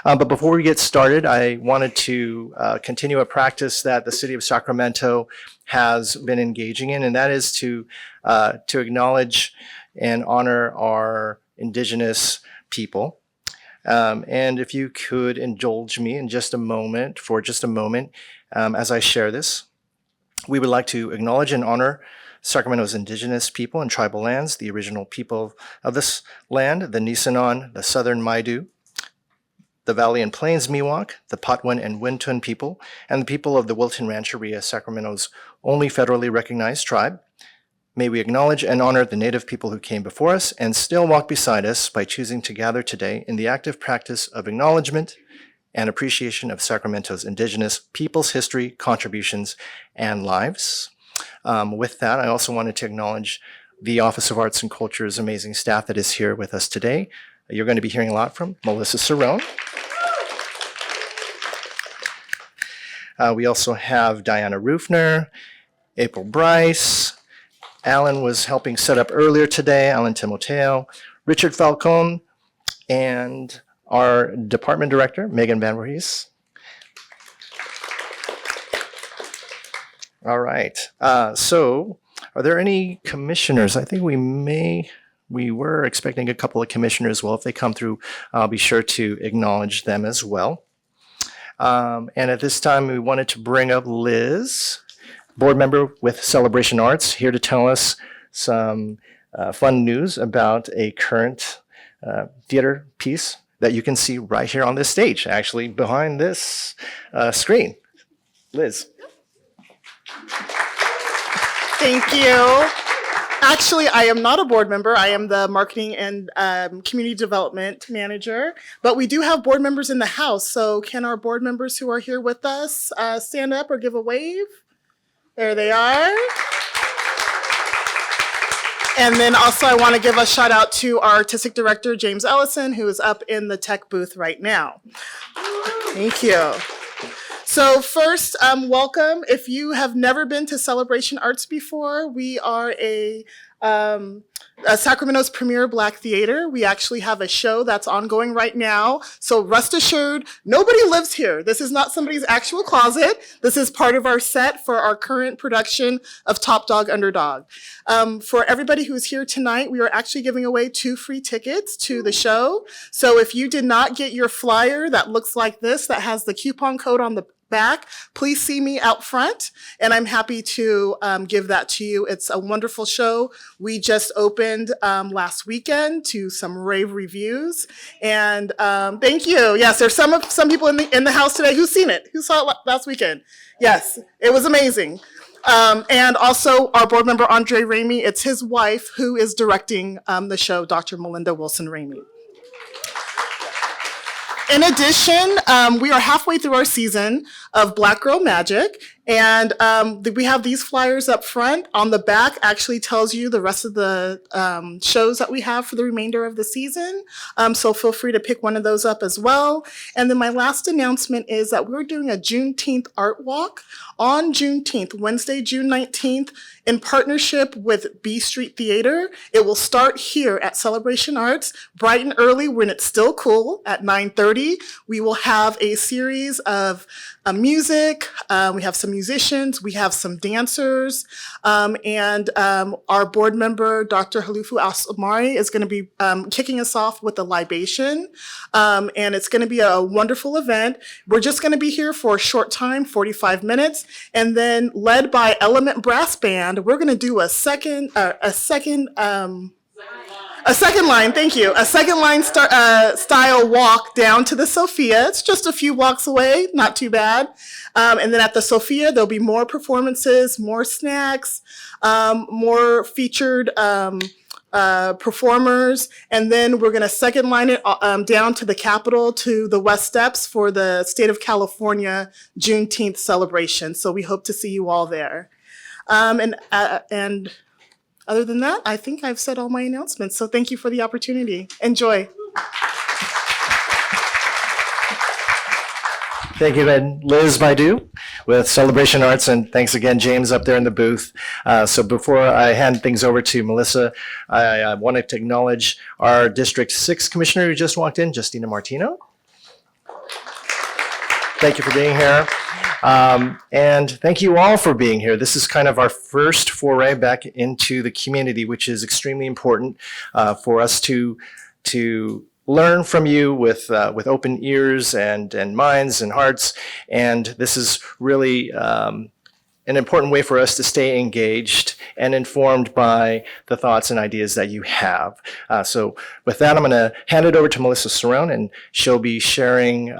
But before we get started, I wanted to continue a practice that the city of Sacramento has been engaging in, and that is to acknowledge and honor our indigenous people. And if you could indulge me in just a moment, as I share this, we would like to acknowledge and honor Sacramento's indigenous people and tribal lands, the original people of this land, the Nisenan, the Southern Maidu, the Valley and Plains Miwok, the Patwin and Wintun people, and the people of the Wilton Rancheria, Sacramento's only federally recognized tribe. May we acknowledge and honor the Native people who came before us and still walk beside us by choosing to gather today in the active practice of acknowledgement and appreciation of Sacramento's indigenous people's history, contributions, and lives. With that, I also wanted to acknowledge the Office of Arts and Culture's amazing staff that is here with us today. You're going to be hearing a lot from Melissa Cerrone. We also have Diana Rufner, April Bryce, Alan was helping set up earlier today, Alan Timoteo, Richard Falcone, and our department director, Megan Van Voorhees. All right. So are there any commissioners? I think we were expecting a couple of commissioners. Well, if they come through, I'll be sure to acknowledge them as well. And at this time, we wanted to bring up Liz, board member with Celebration Arts, here to tell us some fun news about a current theater piece that you can see right here on this stage, actually behind this screen. Liz. Thank you. Actually, I am not a board member. I am the marketing and community development manager, but we do have board members in the house. So can our board members who are here with us stand up or give a wave? There they are. And then also I want to give a shout out to our artistic director, James Ellison, who is up in the tech booth right now. Thank you. So first, welcome. If you have never been to Celebration Arts before, we are Sacramento's premier Black theater. We actually have a show that's ongoing right now. So rest assured, nobody lives here. This is not somebody's actual closet. This is part of our set for our current production of Top Dog Underdog. For everybody who is here tonight, we are actually giving away 2 free tickets to the show. So if you did not get your flyer that looks like this, that has the coupon code on the back, please see me out front, and I'm happy to give that to you. It's a wonderful show. We just opened last weekend to some rave reviews, and thank you. Yes, there's some people in the house today who's seen it, who saw it last weekend. Yes, it was amazing. And also our board member, Andre Ramey, it's his wife who is directing the show, Dr. Melinda Wilson Ramey. In addition, we are halfway through our season of Black Girl Magic, and we have these flyers up front. On the back actually tells you the rest of the shows that we have for the remainder of the season, so feel free to pick one of those up as well. And then my last announcement is that we're doing a Juneteenth art walk on Juneteenth, Wednesday, June 19th, in partnership with B Street Theater. It will start here at Celebration Arts, bright and early when it's still cool at 9:30. We will have a series of music, we have some musicians, we have some dancers, and our board member, Dr. Halufu Asamari, is going to be kicking us off with a libation, and it's going to be a wonderful event. We're just going to be here for a short time, 45 minutes, and then led by Element Brass Band, we're going to do a second line, thank you. A second line style walk down to the Sophia. It's just a few walks away, not too bad. And then at the Sophia, there'll be more performances, more snacks, more featured performers. And then we're going to second line it down to the Capitol, to the West Steps for the State of California Juneteenth celebration. So we hope to see you all there. And other than that, I think I've said all my announcements. So thank you for the opportunity. Enjoy. Thank you, Liz Baidu with Celebration Arts, and thanks again, James, up there in the booth. So before I hand things over to Melissa, I wanted to acknowledge our District 6 Commissioner who just walked in, Justina Martino. Thank you for being here. And thank you all for being here. This is kind of our first foray back into the community, which is extremely important for us to learn from you with open ears and minds and hearts. And this is really an important way for us to stay engaged and informed by the thoughts and ideas that you have. So with that, I'm going to hand it over to Melissa Cerrone, and she'll be sharing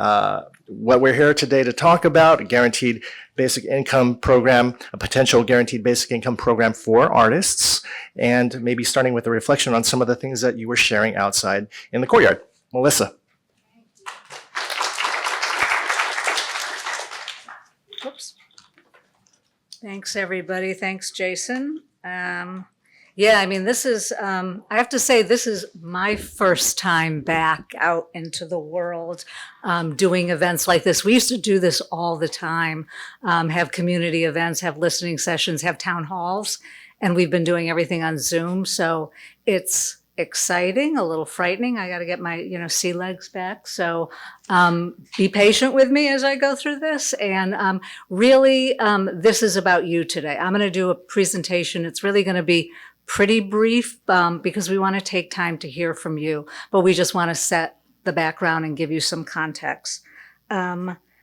what we're here today to talk about, a guaranteed basic income program, a potential guaranteed basic income program for artists, and maybe starting with a reflection on some of the things that you were sharing outside in the courtyard. Melissa. Whoops. Thanks, everybody. Thanks, Jason. Yeah, I mean, this is, I have to say, this is my first time back out into the world doing events like this. We used to do this all the time, have community events, have listening sessions, have town halls, and we've been doing everything on Zoom. So it's exciting, a little frightening. I got to get my, sea legs back. So be patient with me as I go through this. And really, this is about you today. I'm going to do a presentation. It's really going to be pretty brief because we want to take time to hear from you, but we just want to set the background and give you some context.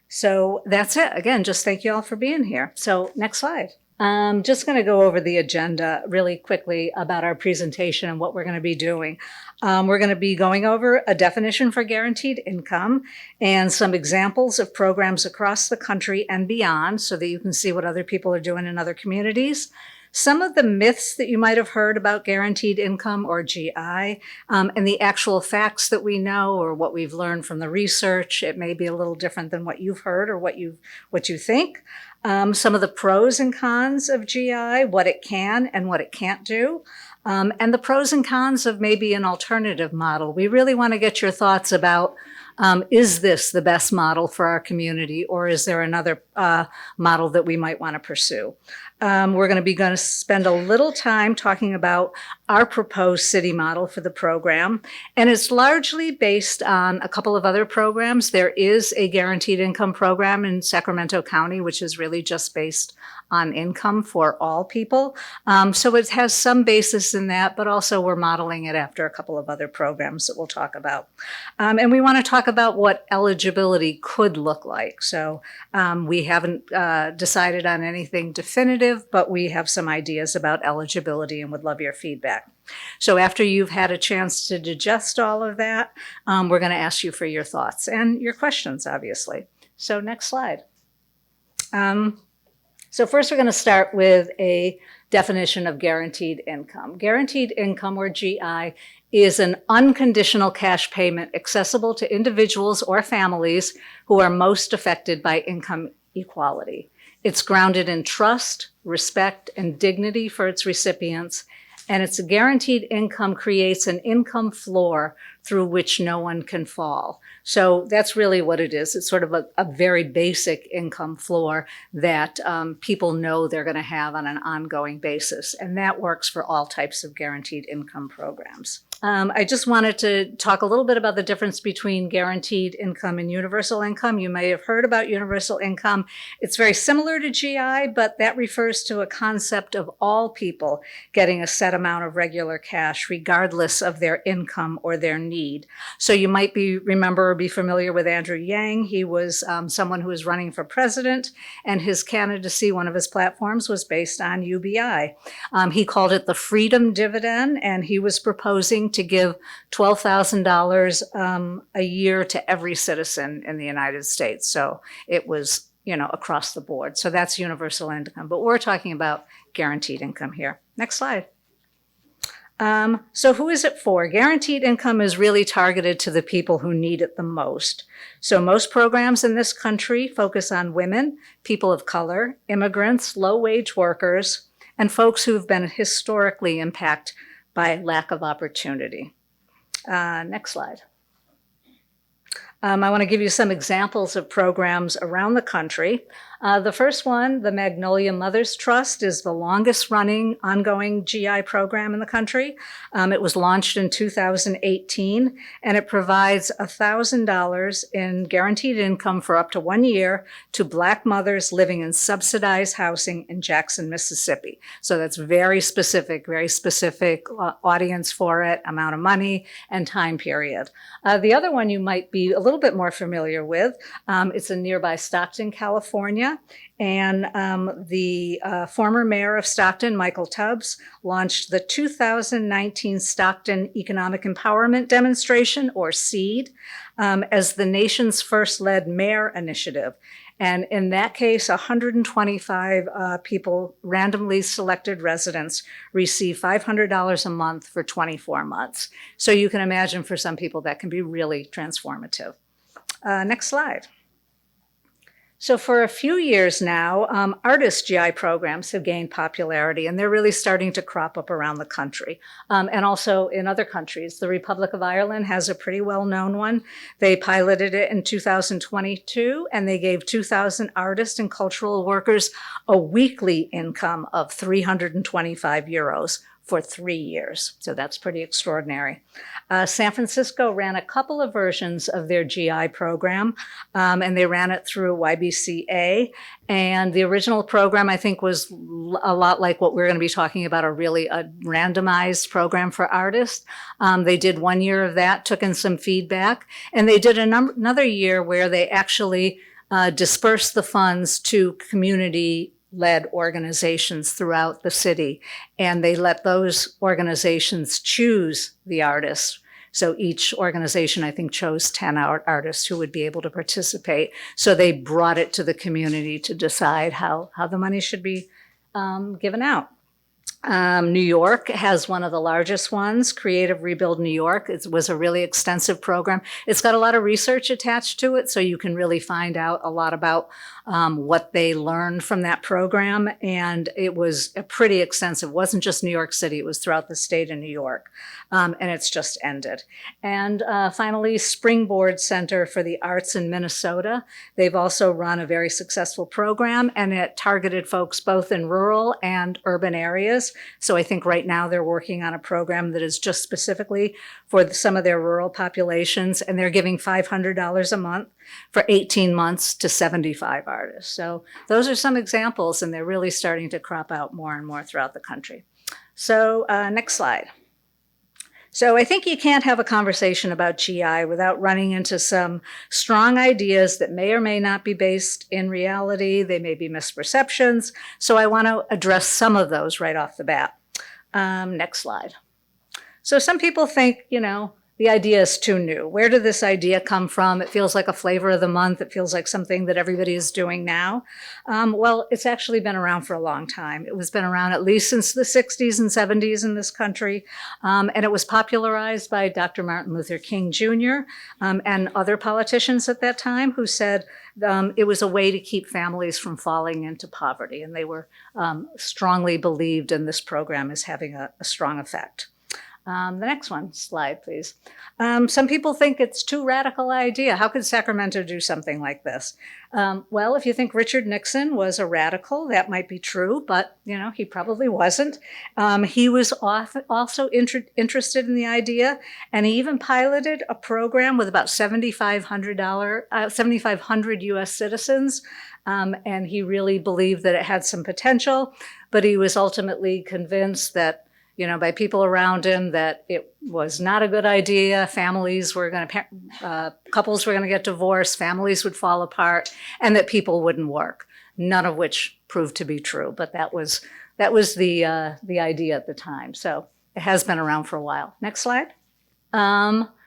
So that's it. Again, just thank you all for being here. So next slide. I'm just going to go over the agenda really quickly about our presentation and what we're going to be doing. We're going to be going over a definition for guaranteed income and some examples of programs across the country and beyond so that you can see what other people are doing in other communities. Some of the myths that you might have heard about guaranteed income or GI, and the actual facts that we know or what we've learned from the research. It may be a little different than what you've heard or what you think. Some of the pros and cons of GI, what it can and what it can't do, and the pros and cons of maybe an alternative model. We really want to get your thoughts about, is this the best model for our community, or is there another model that we might want to pursue? We're going to spend a little time talking about our proposed city model for the program, and it's largely based on a couple of other programs. There is a guaranteed income program in Sacramento County, which is really just based on income for all people. So it has some basis in that, but also we're modeling it after a couple of other programs that we'll talk about. And we want to talk about what eligibility could look like. So we haven't decided on anything definitive, but we have some ideas about eligibility and would love your feedback. So after you've had a chance to digest all of that, we're going to ask you for your thoughts and your questions, obviously. So next slide. So first we're going to start with a definition of guaranteed income. Guaranteed income, or GI, is an unconditional cash payment accessible to individuals or families who are most affected by income equality. It's grounded in trust, respect, and dignity for its recipients, and its guaranteed income creates an income floor through which no one can fall. So that's really what it is. It's sort of a very basic income floor that people know they're going to have on an ongoing basis, and that works for all types of guaranteed income programs. I just wanted to talk a little bit about the difference between guaranteed income and universal income. You may have heard about universal income. It's very similar to GI, but that refers to a concept of all people getting a set amount of regular cash, regardless of their income or their need. So you might be familiar with Andrew Yang. He was someone who was running for president, and his candidacy, one of his platforms, was based on UBI. He called it the freedom dividend, and he was proposing to give $12,000 a year to every citizen in the United States. So it was, across the board. So that's universal income, but we're talking about guaranteed income here. Next slide. So who is it for? Guaranteed income is really targeted to the people who need it the most. So most programs in this country focus on women, people of color, immigrants, low-wage workers, and folks who've been historically impacted by lack of opportunity. Next slide. I want to give you some examples of programs around the country. The first one, the Magnolia Mothers Trust, is the longest running ongoing GI program in the country. It was launched in 2018, and it provides $1,000 in guaranteed income for up to 1 year to Black mothers living in subsidized housing in Jackson, Mississippi. So that's very specific audience for it, amount of money, and time period. The other one you might be a little bit more familiar with, it's in nearby Stockton, California. And the former mayor of Stockton, Michael Tubbs, launched the 2019 Stockton Economic Empowerment Demonstration, or SEED, as the nation's first led mayor initiative. And in that case, 125 people, randomly selected residents, receive $500 a month for 24 months. So you can imagine for some people that can be really transformative. Next slide. So for a few years now, artist GI programs have gained popularity, and they're really starting to crop up around the country, and also in other countries. The Republic of Ireland has a pretty well-known one. They piloted it in 2022, and they gave 2,000 artists and cultural workers a weekly income of 325 euros for 3 years. So that's pretty extraordinary. San Francisco ran a couple of versions of their GI program, and they ran it through YBCA. And the original program, I think, was a lot like what we're going to be talking about, a randomized program for artists. They did 1 year of that, took in some feedback, and they did another year where they actually dispersed the funds to community-led organizations throughout the city, and they let those organizations choose the artists. So each organization, I think, chose 10 artists who would be able to participate. So they brought it to the community to decide how the money should be given out. New York has one of the largest ones, Creative Rebuild New York. It was a really extensive program. It's got a lot of research attached to it, so you can really find out a lot about what they learned from that program. And it was pretty extensive. It wasn't just New York City, it was throughout the state of New York. And it's just ended. And finally, Springboard Center for the Arts in Minnesota. They've also run a very successful program, and it targeted folks both in rural and urban areas. So I think right now they're working on a program that is just specifically for some of their rural populations, and they're giving $500 a month for 18 months to 75 artists. So those are some examples, and they're really starting to crop out more and more throughout the country. So next slide. So I think you can't have a conversation about GI without running into some strong ideas that may or may not be based in reality. They may be misperceptions. So I want to address some of those right off the bat. Next slide. So some people think, the idea is too new. Where did this idea come from? It feels like a flavor of the month. It feels like something that everybody is doing now. Well, it's actually been around for a long time. It was been around at least since the 60s and 70s in this country. And it was popularized by Dr. Martin Luther King Jr. And other politicians at that time who said it was a way to keep families from falling into poverty. And they were strongly believed in this program as having a strong effect. The next one, slide, please. Some people think it's too radical idea. How could Sacramento do something like this? Well, if you think Richard Nixon was a radical, that might be true, but he probably wasn't. He was also interested in the idea, and he even piloted a program with about 7,500 U.S. citizens, and he really believed that it had some potential, but he was ultimately convinced that by people around him that it was not a good idea. Couples were going to get divorced, families would fall apart, and that people wouldn't work. None of which proved to be true, but that was the idea at the time. So it has been around for a while. Next slide.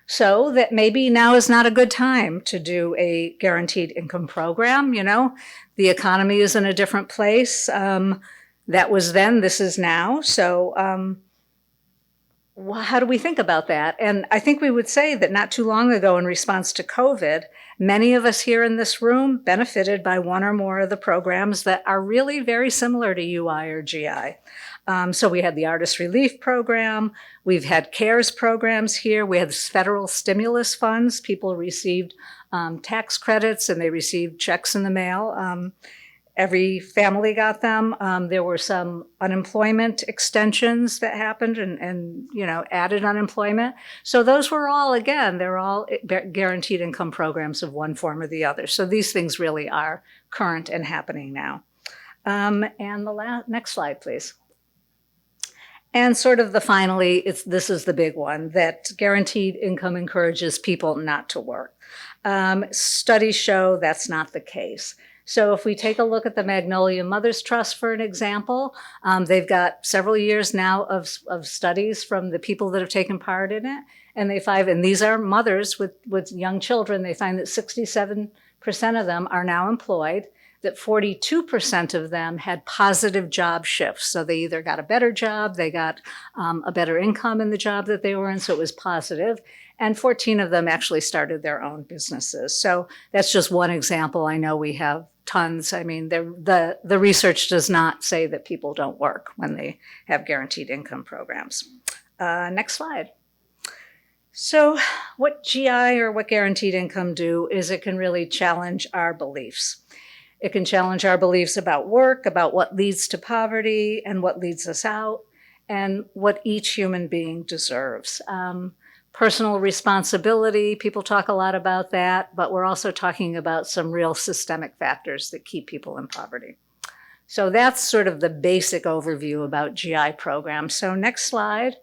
So that maybe now is not a good time to do a guaranteed income program. The economy is in a different place. That was then, this is now. So how do we think about that? And I think we would say that not too long ago, in response to COVID, many of us here in this room benefited by one or more of the programs that are really very similar to UI or GI. So we had the Artist Relief Program. We've had CARES programs here. We had federal stimulus funds. People received tax credits, and they received checks in the mail. every family got them. There were some unemployment extensions that happened and added unemployment. So those were all, again, they're all guaranteed income programs of one form or the other. So these things really are current and happening now. And the next slide, please. And sort of this is the big one, that guaranteed income encourages people not to work. Studies show that's not the case. So if we take a look at the Magnolia Mothers Trust, for an example, they've got several years now of studies from the people that have taken part in it. And and these are mothers with young children, they find that 67% of them are now employed, that 42% of them had positive job shifts. So they either got a better job, they got a better income in the job that they were in, so it was positive. And 14 of them actually started their own businesses. So that's just one example. I know we have tons. I mean, the research does not say that people don't work when they have guaranteed income programs. Next slide. So what GI or what guaranteed income do is it can really challenge our beliefs. It can challenge our beliefs about work, about what leads to poverty and what leads us out, and what each human being deserves. Personal responsibility, people talk a lot about that, but we're also talking about some real systemic factors that keep people in poverty. So that's sort of the basic overview about GI programs. So next slide.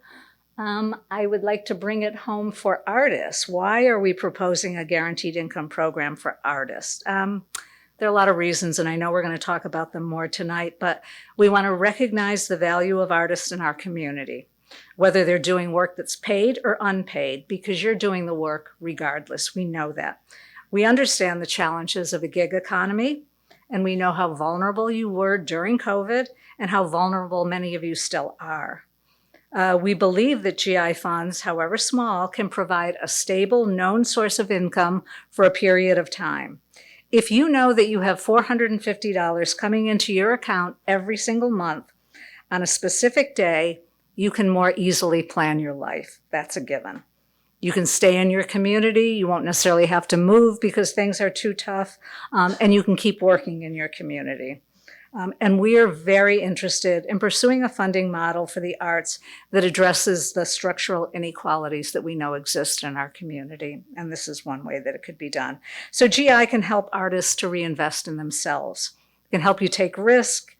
I would like to bring it home for artists. Why are we proposing a guaranteed income program for artists? There are a lot of reasons, and I know we're going to talk about them more tonight, but we want to recognize the value of artists in our community, whether they're doing work that's paid or unpaid, because you're doing the work regardless. We know that. We understand the challenges of a gig economy, and we know how vulnerable you were during COVID and how vulnerable many of you still are. We believe that GI funds, however small, can provide a stable, known source of income for a period of time. If you know that you have $450 coming into your account every single month on a specific day, you can more easily plan your life. That's a given. You can stay in your community. You won't necessarily have to move because things are too tough, and you can keep working in your community. And we are very interested in pursuing a funding model for the arts that addresses the structural inequalities that we know exist in our community. And this is one way that it could be done. So GI can help artists to reinvest in themselves. It can help you take risk.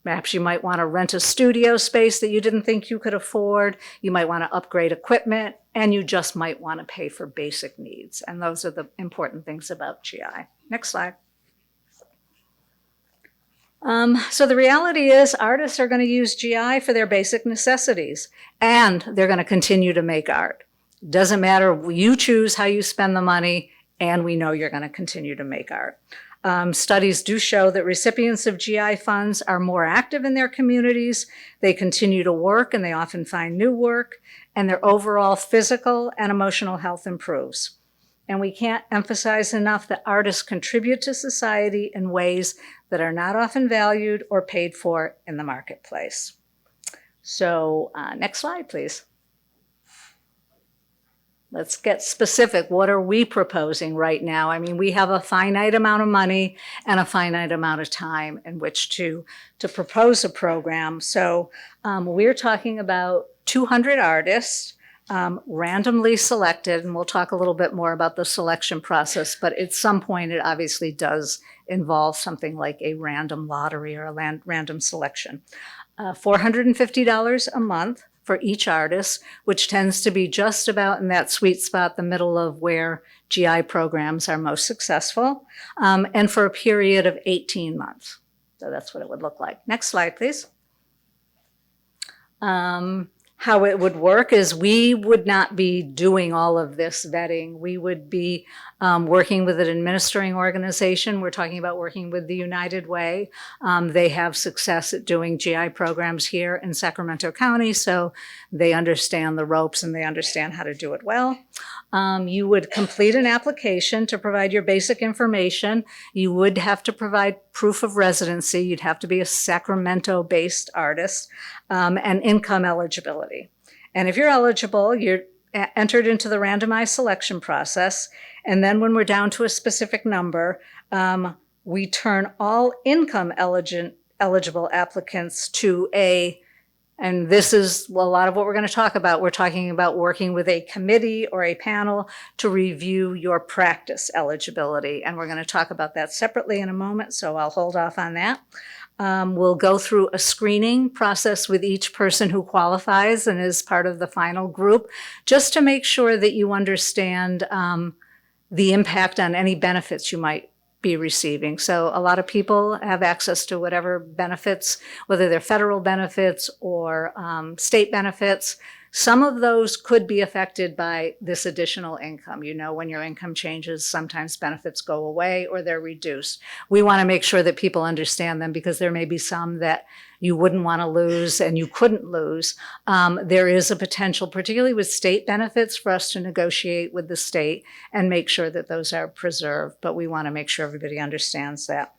Perhaps you might want to rent a studio space that you didn't think you could afford. You might want to upgrade equipment, and you just might want to pay for basic needs. And those are the important things about GI. Next slide. So the reality is artists are going to use GI for their basic necessities, and they're going to continue to make art. Doesn't matter, you choose how you spend the money, and we know you're going to continue to make art. Studies do show that recipients of GI funds are more active in their communities, they continue to work, and they often find new work, and their overall physical and emotional health improves. And we can't emphasize enough that artists contribute to society in ways that are not often valued or paid for in the marketplace. So next slide, please. Let's get specific. What are we proposing right now? I mean, we have a finite amount of money and a finite amount of time in which to propose a program. So we're talking about 200 artists, randomly selected, and we'll talk a little bit more about the selection process, but at some point it obviously does involve something like a random lottery or a random selection. $450 a month for each artist, which tends to be just about in that sweet spot, the middle of where GI programs are most successful, and for a period of 18 months. So that's what it would look like. Next slide, please. How it would work is we would not be doing all of this vetting. We would be working with an administering organization. We're talking about working with the United Way. They have success at doing GI programs here in Sacramento County, so they understand the ropes and they understand how to do it well. You would complete an application to provide your basic information. You would have to provide proof of residency. You'd have to be a Sacramento-based artist, and income eligibility. And if you're eligible, you're entered into the randomized selection process. And then when we're down to a specific number, we turn all income eligible applicants to and this is a lot of what we're going to talk about. We're talking about working with a committee or a panel to review your practice eligibility. And we're going to talk about that separately in a moment, so I'll hold off on that. We'll go through a screening process with each person who qualifies and is part of the final group, just to make sure that you understand the impact on any benefits you might be receiving. So a lot of people have access to whatever benefits, whether they're federal benefits or state benefits. Some of those could be affected by this additional income. You know, when your income changes, sometimes benefits go away or they're reduced. We want to make sure that people understand them, because there may be some that you wouldn't want to lose and you couldn't lose. There is a potential, particularly with state benefits, for us to negotiate with the state and make sure that those are preserved. But we want to make sure everybody understands that.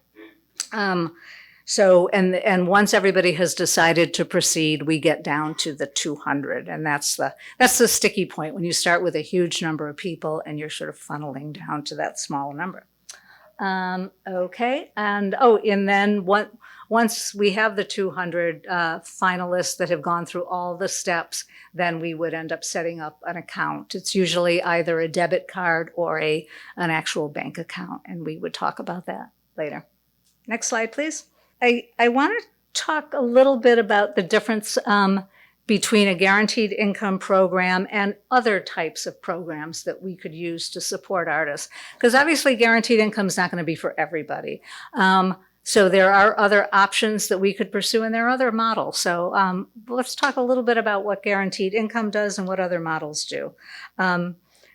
So, and once everybody has decided to proceed, we get down to the 200, and that's the sticky point when you start with a huge number of people and you're sort of funneling down to that small number. Okay, and then once we have the 200 finalists that have gone through all the steps, then we would end up setting up an account. It's usually either a debit card or an actual bank account, and we would talk about that later. Next slide, please. I want to talk a little bit about the difference between a guaranteed income program and other types of programs that we could use to support artists. Because obviously guaranteed income is not going to be for everybody. So there are other options that we could pursue, and there are other models. So let's talk a little bit about what guaranteed income does and what other models do.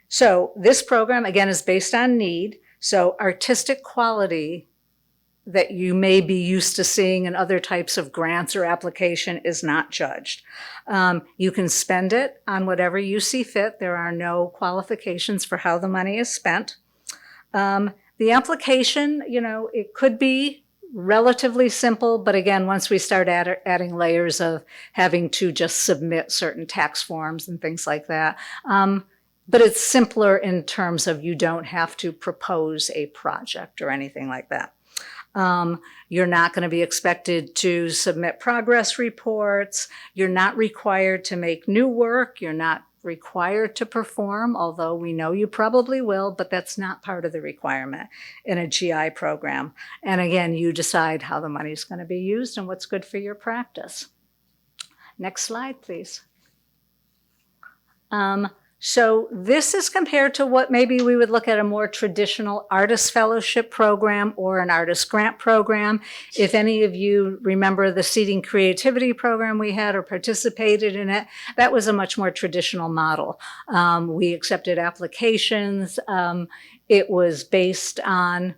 So this program, again, is based on need. So artistic quality that you may be used to seeing in other types of grants or application is not judged. You can spend it on whatever you see fit. There are no qualifications for how the money is spent. The application, it could be relatively simple, but again, once we start adding layers of having to just submit certain tax forms and things like that, but it's simpler in terms of you don't have to propose a project or anything like that. You're not going to be expected to submit progress reports. You're not required to make new work. You're not required to perform, although we know you probably will, but that's not part of the requirement in a GI program. And again, you decide how the money is going to be used and what's good for your practice. Next slide, please. So this is compared to what maybe we would look at a more traditional artist fellowship program or an artist grant program. If any of you remember the Seeding Creativity program we had or participated in it, that was a much more traditional model. We accepted applications. It was based on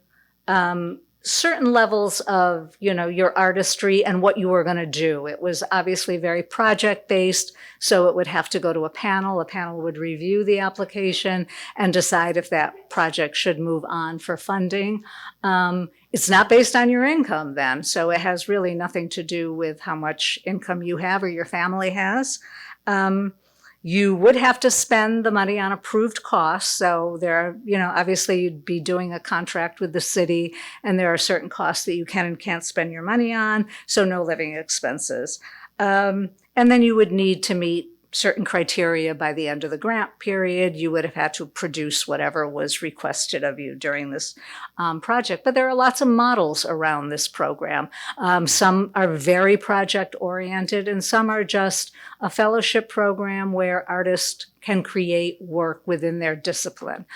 certain levels of, your artistry and what you were going to do. It was obviously very project-based, so it would have to go to a panel. A panel would review the application and decide if that project should move on for funding. It's not based on your income then, so it has really nothing to do with how much income you have or your family has. You would have to spend the money on approved costs. So there are, obviously you'd be doing a contract with the city, and there are certain costs that you can and can't spend your money on. So no living expenses. And then you would need to meet certain criteria by the end of the grant period. You would have had to produce whatever was requested of you during this project. But there are lots of models around this program. Some are very project oriented, and some are just a fellowship program where artists can create work within their discipline.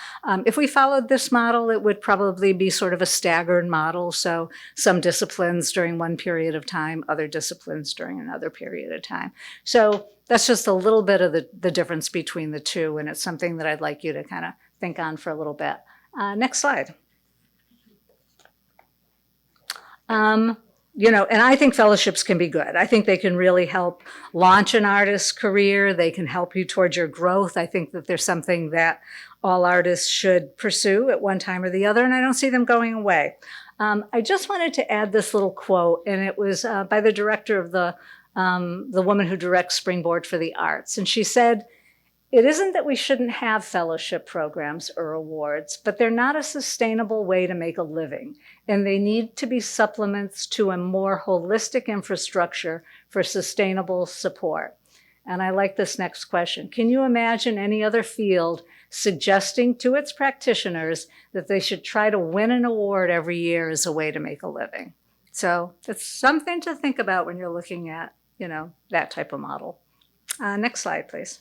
If we followed this model, it would probably be sort of a staggered model. So some disciplines during one period of time, other disciplines during another period of time. So that's just a little bit of the difference between the two, and it's something that I'd like you to kind of think on for a little bit. Next slide. And I think fellowships can be good. I think they can really help launch an artist's career. They can help you towards your growth. I think that there's something that all artists should pursue at one time or the other, and I don't see them going away. I just wanted to add this little quote, and it was by the director of the woman who directs Springboard for the Arts. And she said, It isn't that we shouldn't have fellowship programs or awards, but they're not a sustainable way to make a living, and they need to be supplements to a more holistic infrastructure for sustainable support. And I like this next question. Can you imagine any other field suggesting to its practitioners that they should try to win an award every year as a way to make a living? So it's something to think about when you're looking at, that type of model. Next slide, please.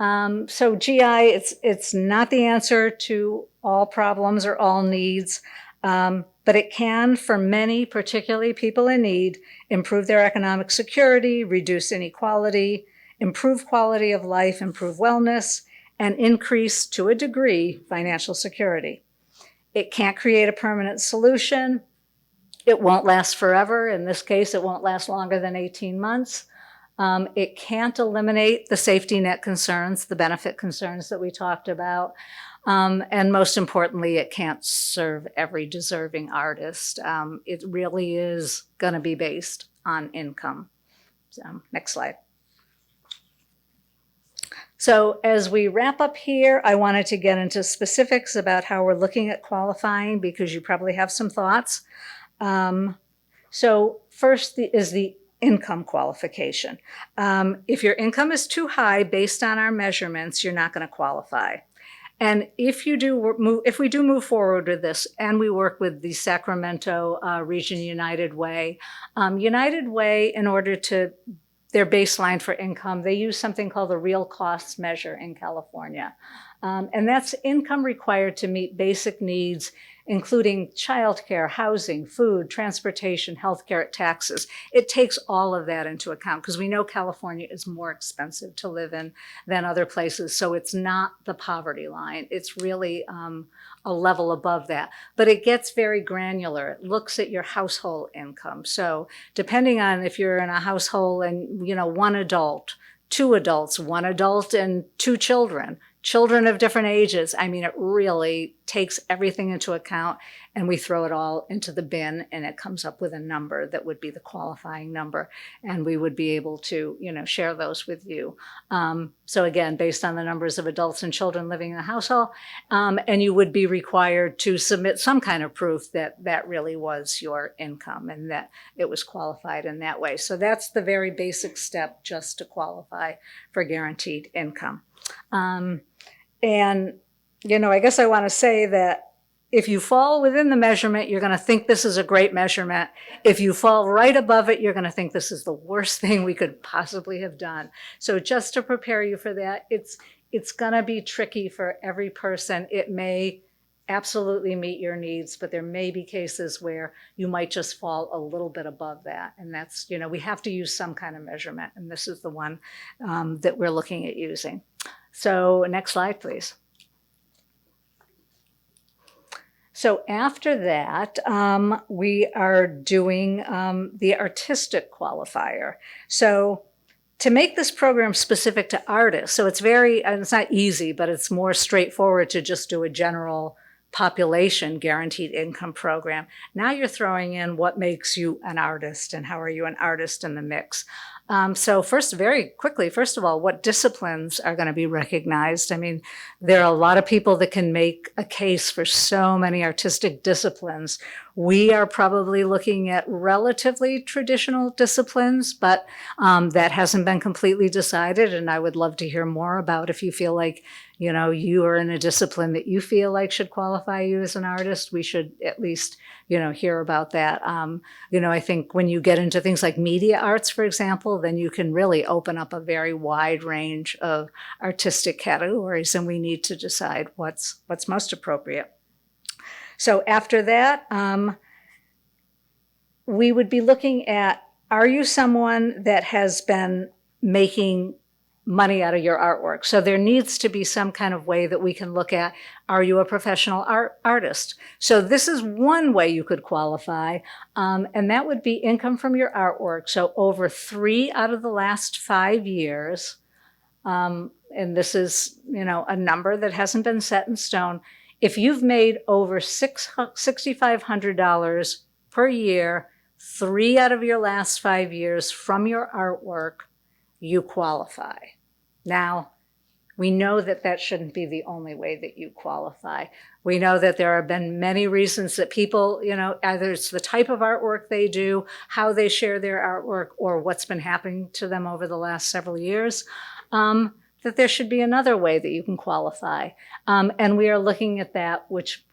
So GI, it's not the answer to all problems or all needs, but it can, for many, particularly people in need, improve their economic security, reduce inequality, improve quality of life, improve wellness, and increase, to a degree, financial security. It can't create a permanent solution. It won't last forever. In this case, it won't last longer than 18 months. It can't eliminate the safety net concerns, the benefit concerns that we talked about. And most importantly, it can't serve every deserving artist. It really is going to be based on income. So, next slide. So as we wrap up here, I wanted to get into specifics about how we're looking at qualifying, because you probably have some thoughts. So first is the income qualification. If your income is too high based on our measurements, you're not going to qualify. And if we do move forward with this, and we work with the Sacramento Region United Way, in order to their baseline for income, they use something called the real costs measure in California. And that's income required to meet basic needs, including childcare, housing, food, transportation, healthcare, taxes. It takes all of that into account, because we know California is more expensive to live in than other places. So it's not the poverty line. It's really a level above that. But it gets very granular. It looks at your household income. So depending on if you're in a household and, one adult, two adults, one adult and two children of different ages. I mean, it really takes everything into account, and we throw it all into the bin, and it comes up with a number that would be the qualifying number, and we would be able to, share those with you. So again, based on the numbers of adults and children living in the household, and you would be required to submit some kind of proof that that really was your income and that it was qualified in that way. So that's the very basic step just to qualify for guaranteed income. And, I guess I want to say that if you fall within the measurement, you're going to think this is a great measurement. If you fall right above it, you're going to think this is the worst thing we could possibly have done. So just to prepare you for that, it's going to be tricky for every person. It may absolutely meet your needs, but there may be cases where you might just fall a little bit above that. And that's, we have to use some kind of measurement. And this is the one that we're looking at using. So next slide, please. So after that, we are doing the artistic qualifier. So to make this program specific to artists, so it's not easy, but it's more straightforward to just do a general population guaranteed income program. Now you're throwing in what makes you an artist and how are you an artist in the mix. So very quickly, first of all, what disciplines are going to be recognized? I mean, there are a lot of people that can make a case for so many artistic disciplines. We are probably looking at relatively traditional disciplines, but that hasn't been completely decided. And I would love to hear more about if you feel like, you are in a discipline that you feel like should qualify you as an artist. We should at least, hear about that. I think when you get into things like media arts, for example, then you can really open up a very wide range of artistic categories, and we need to decide what's most appropriate. So after that, we would be looking at, are you someone that has been making money out of your artwork? So there needs to be some kind of way that we can look at, are you a professional artist? So this is one way you could qualify, and that would be income from your artwork. So over 3 out of the last 5 years, and this is, a number that hasn't been set in stone. If you've made over $6,500 per year, 3 out of your last 5 years from your artwork, you qualify. Now, we know that that shouldn't be the only way that you qualify. We know that there have been many reasons that people, either it's the type of artwork they do, how they share their artwork, or what's been happening to them over the last several years, that there should be another way that you can qualify. And we are looking at that, which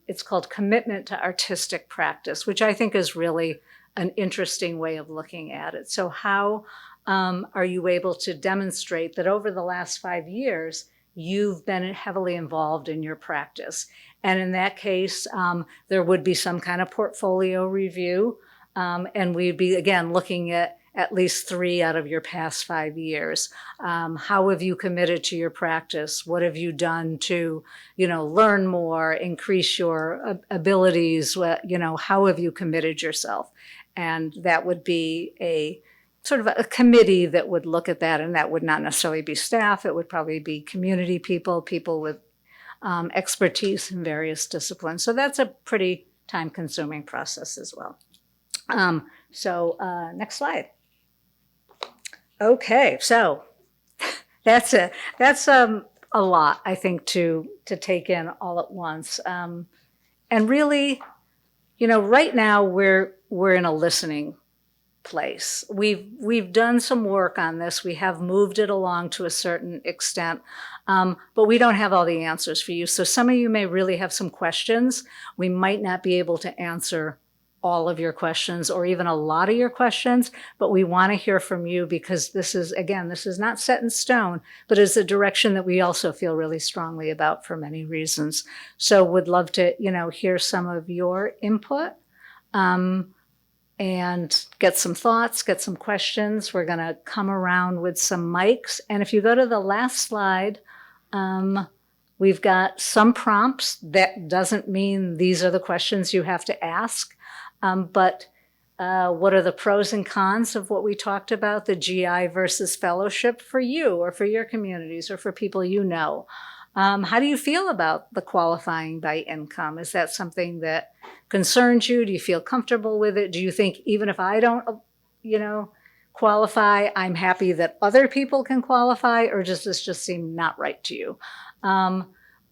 it's called commitment to artistic practice, which I think is really an interesting way of looking at it. So how are you able to demonstrate that over the last 5 years, you've been heavily involved in your practice? And in that case, there would be some kind of portfolio review. And we'd be, again, looking at least 3 out of your past 5 years. How have you committed to your practice? What have you done to, learn more, increase your abilities? How have you committed yourself? And that would be a sort of a committee that would look at that, and that would not necessarily be staff. It would probably be community people with expertise in various disciplines. So that's a pretty time-consuming process as well. Next slide. Okay, so that's a lot, I think, to take in all at once. And really, right now we're in a listening place. We've done some work on this. We have moved it along to a certain extent, but we don't have all the answers for you. So some of you may really have some questions. We might not be able to answer all of your questions or even a lot of your questions, but we want to hear from you because this is not set in stone, but is a direction that we also feel really strongly about for many reasons. So would love to, hear some of your input. And get some thoughts, get some questions. We're going to come around with some mics. And if you go to the last slide, we've got some prompts. That doesn't mean these are the questions you have to ask. But what are the pros and cons of what we talked about, the GI versus fellowship for you or for your communities or for people you know? How do you feel about the qualifying by income? Is that something that concerns you? Do you feel comfortable with it? Do you think even if I don't, qualify, I'm happy that other people can qualify, or does this just seem not right to you?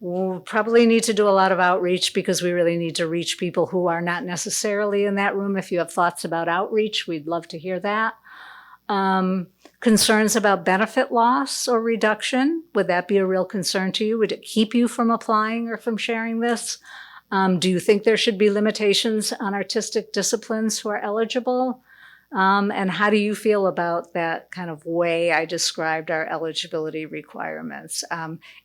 We'll probably need to do a lot of outreach because we really need to reach people who are not necessarily in that room. If you have thoughts about outreach, we'd love to hear that. Concerns about benefit loss or reduction, would that be a real concern to you? Would it keep you from applying or from sharing this? Do you think there should be limitations on artistic disciplines who are eligible? And how do you feel about that kind of way I described our eligibility requirements?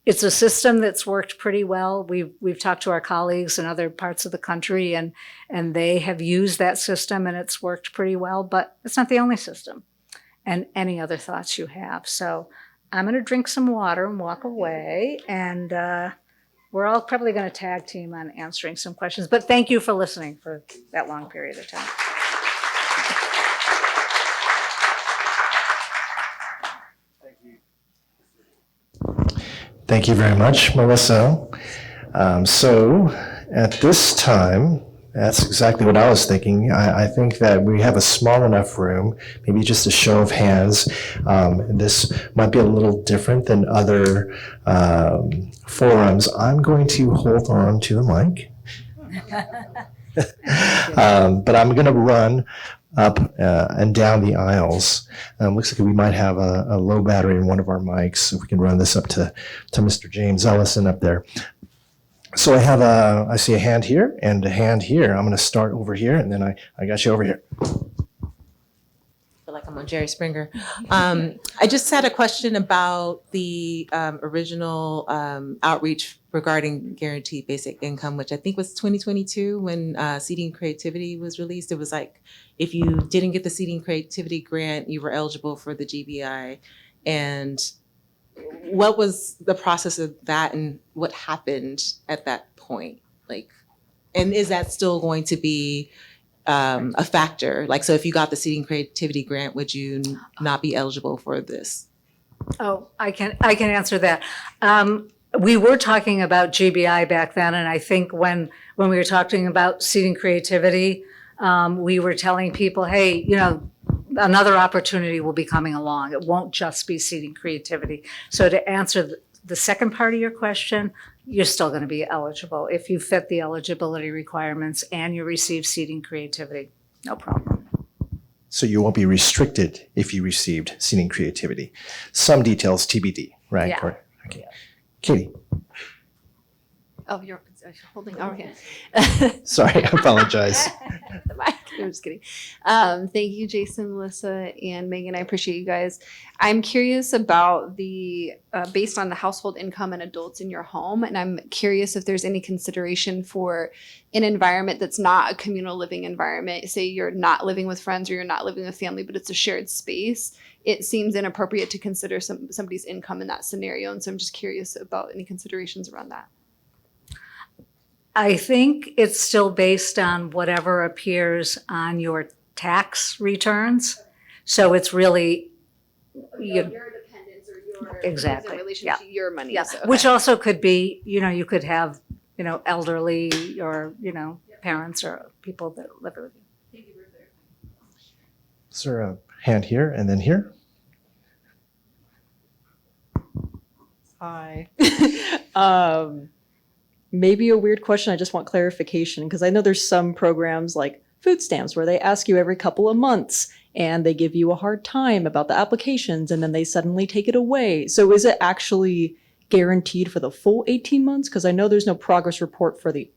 It's a system that's worked pretty well. We've talked to our colleagues in other parts of the country, and they have used that system, and it's worked pretty well, but it's not the only system. And any other thoughts you have. So I'm going to drink some water and walk away, and we're all probably going to tag team on answering some questions. But thank you for listening for that long period of time. Thank you very much, Melissa. So at this time, that's exactly what I was thinking. I think that we have a small enough room, maybe just a show of hands. This might be a little different than other forums. I'm going to hold on to the mic. But I'm going to run up and down the aisles. Looks like we might have a low battery in one of our mics, so we can run this up to Mr. James Ellison up there. So I see a hand here and a hand here. I'm going to start over here, and then I got you over here. I feel like I'm on Jerry Springer. I just had a question about the original outreach regarding guaranteed basic income, which I think was 2022 when Seeding Creativity was released. It was like, if you didn't get the Seeding Creativity grant, you were eligible for the GBI. And what was the process of that, and what happened at that point? And is that still going to be a factor? So if you got the Seeding Creativity grant, would you not be eligible for this? Oh, I can answer that. We were talking about GBI back then, and I think when we were talking about Seeding Creativity, we were telling people, hey, another opportunity will be coming along. It won't just be seating creativity. So to answer the second part of your question, you're still going to be eligible if you fit the eligibility requirements and you receive seating creativity. No problem. So you won't be restricted if you received seating creativity. Some details TBD, right? Yeah. Correct. Okay. Katie, Oh, you're holding our hand. sorry, I apologize. I'm just kidding. Thank you, Jason, Melissa, and Megan. I appreciate you guys. I'm curious about the based on the household income and adults in your home, and I'm curious if there's any consideration for an environment that's not a communal living environment. Say you're not living with friends or you're not living with family, but it's a shared space. It seems inappropriate to consider somebody's income in that scenario, and so I'm just curious about any considerations around that. I think it's still based on whatever appears on your tax returns. So it's really, Your dependents or your Exactly, in relation yeah. to your money. yeah, So, which also could be, you could have, elderly or, parents or people that live with you. Is there a hand here and then here? Hi. Maybe a weird question. I just want clarification because I know there's some programs like food stamps where they ask you every couple of months and they give you a hard time about the applications and then they suddenly take it away. So is it actually guaranteed for the full 18 months? Because I know there's no progress report for the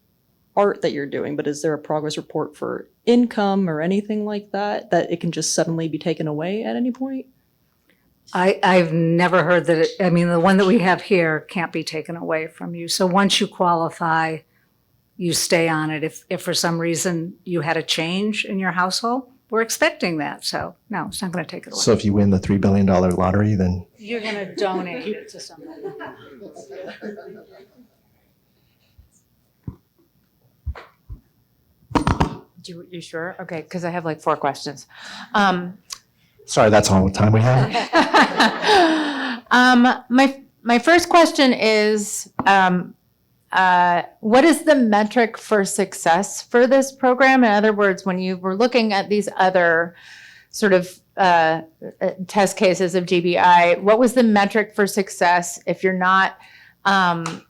art that you're doing, but is there a progress report for income or anything like that, that it can just suddenly be taken away at any point? I've never heard that the one that we have here can't be taken away from you. So once you qualify, you stay on it. If for some reason you had a change in your household, we're expecting that. So no, it's not going to take it away. So if you win the $3 billion lottery, then You're going to donate it to somebody. You sure? Okay, because I have like 4 questions. sorry, that's all the time we have. My first question is, what is the metric for success for this program? In other words, when you were looking at these other sort of test cases of GBI, what was the metric for success if you're not,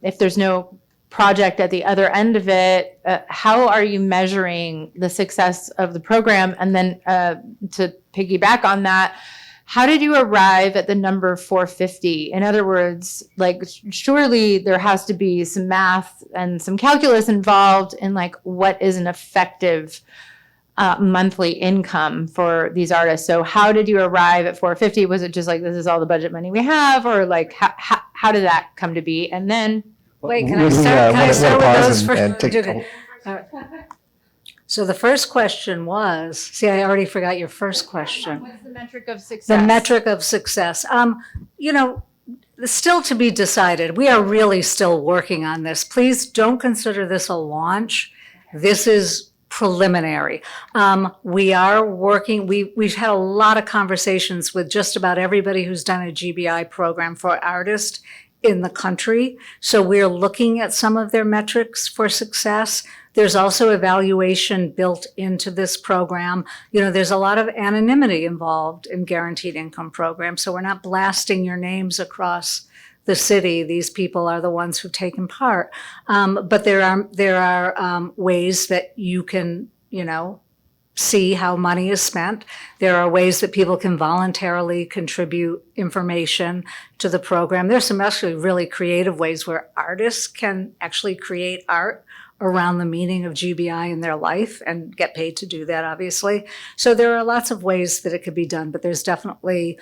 if there's no project at the other end of it? How are you measuring the success of the program? And then to piggyback on that, how did you arrive at the number 450? In other words, like, surely there has to be some math and some calculus involved in like what is an effective monthly income for these artists. So how did you arrive at 450? Was it just like, this is all the budget money we have? Or like, how did that come to be? And then Wait, can I Would we, start? Can I wanna start with pause those and first? take a Okay. All right. So the first question was, see, I already forgot your first question. what's the metric of success? The metric of success. Still to be decided. We are really still working on this. Please don't consider this a launch. This is preliminary. We are working, we've had a lot of conversations with just about everybody who's done a GBI program for artists in the country. So we're looking at some of their metrics for success. There's also evaluation built into this program. There's a lot of anonymity involved in guaranteed income programs. So we're not blasting your names across the city. These people are the ones who've taken part. But there are ways that you can, see how money is spent. There are ways that people can voluntarily contribute information to the program. There's some actually really creative ways where artists can actually create art around the meaning of GBI in their life and get paid to do that, obviously. So there are lots of ways that it could be done, but there's definitely,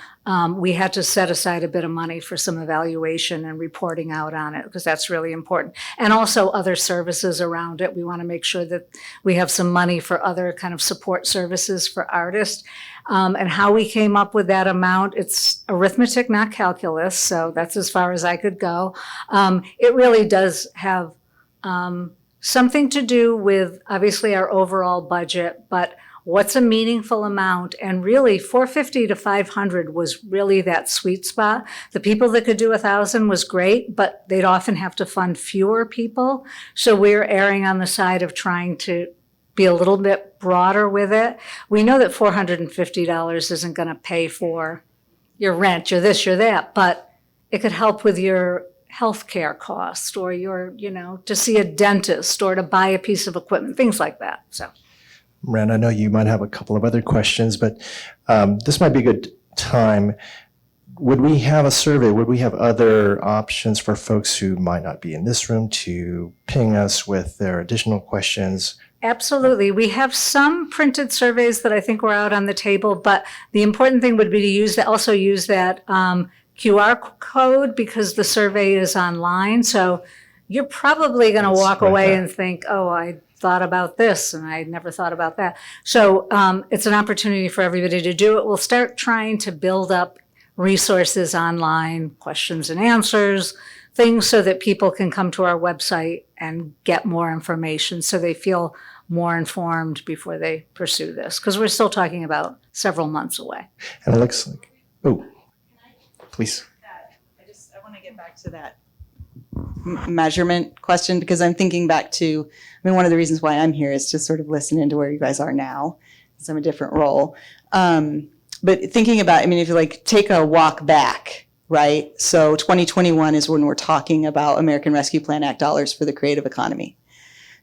we had to set aside a bit of money for some evaluation and reporting out on it, because that's really important. And also other services around it. We want to make sure that we have some money for other kind of support services for artists. And how we came up with that amount, it's arithmetic, not calculus, so that's as far as I could go. It really does have something to do with obviously our overall budget, but what's a meaningful amount? And really 450 to 500 was really that sweet spot. The people that could do 1,000 was great, but they'd often have to fund fewer people. So we're erring on the side of trying to be a little bit broader with it. We know that $450 isn't going to pay for your rent, your this, your that, but it could help with your healthcare cost or your, to see a dentist or to buy a piece of equipment, things like that. So, Miranda, I know you might have a couple of other questions, but this might be a good time. Would we have a survey? Would we have other options for folks who might not be in this room to ping us with their additional questions? absolutely. We have some printed surveys that I think were out on the table, but the important thing would be to use that, also use that QR code because the survey is online. So you're probably going to That's walk right away there. and think, oh, I thought about this and I never thought about that. So it's an opportunity for everybody to do it. We'll start trying to build up resources online, questions and answers, things so that people can come to our website and get more information so they feel more informed before they pursue this. Because we're still talking about several months away. And it looks like, oh, please. I want to get back to that measurement question because I'm thinking back to, one of the reasons why I'm here is to sort of listen into where you guys are now, because I'm a different role. But thinking about, if you take a walk back, right? So 2021 is when we're talking about American Rescue Plan Act dollars for the creative economy.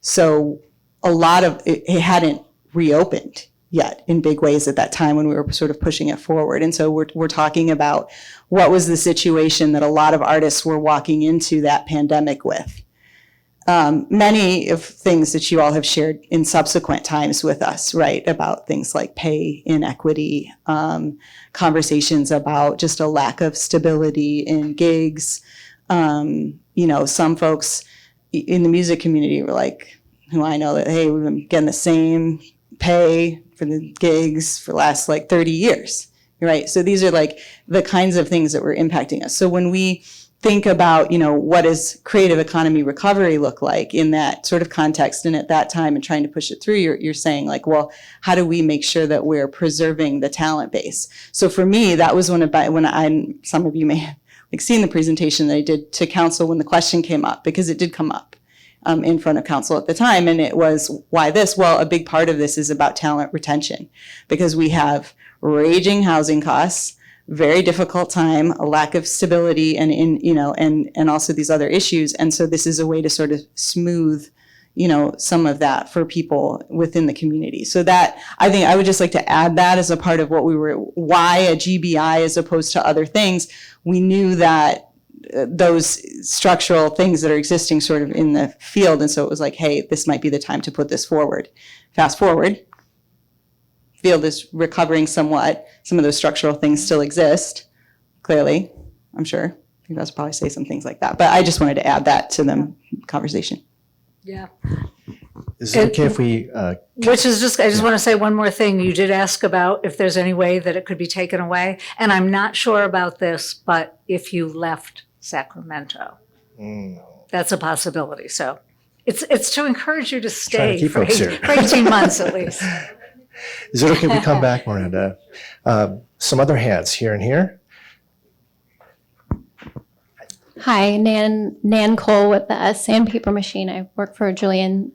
So a lot of it hadn't reopened yet in big ways at that time when we were sort of pushing it forward. And so we're talking about what was the situation that a lot of artists were walking into that pandemic with. Many of things that you all have shared in subsequent times with us, right, about things like pay inequity, conversations about just a lack of stability in gigs. Some folks in the music community were like, who I know that, hey, we've been getting the same pay for the gigs for the last 30 years, right? So these are the kinds of things that were impacting us. So when we think about, what does creative economy recovery look like in that sort of context and at that time and trying to push it through, you're saying well, how do we make sure that we're preserving the talent base? So for me, that was some of you may have seen the presentation that I did to council when the question came up, because it did come up in front of council at the time. And it was, why this? Well, a big part of this is about talent retention, because we have raging housing costs, very difficult time, a lack of stability, and also these other issues. And so this is a way to sort of smooth, some of that for people within the community. So that, I think I would just like to add that as a part of why a GBI as opposed to other things. We knew that those structural things that are existing sort of in the field. And so it was like, hey, this might be the time to put this forward. Fast forward, field is recovering somewhat. Some of those structural things still exist, clearly, I'm sure. You guys will probably say some things like that. But I just wanted to add that to the conversation. Yeah. Is it okay if we, I just want to say one more thing. You did ask about if there's any way that it could be taken away. And I'm not sure about this, but if you left Sacramento, that's a possibility. So it's to encourage you to stay keep for folks here. 18 months at least. is it okay if we come back, Miranda? Some other hands here and here. Hi, Nan Cole with the Sandpaper Machine. I work for Julian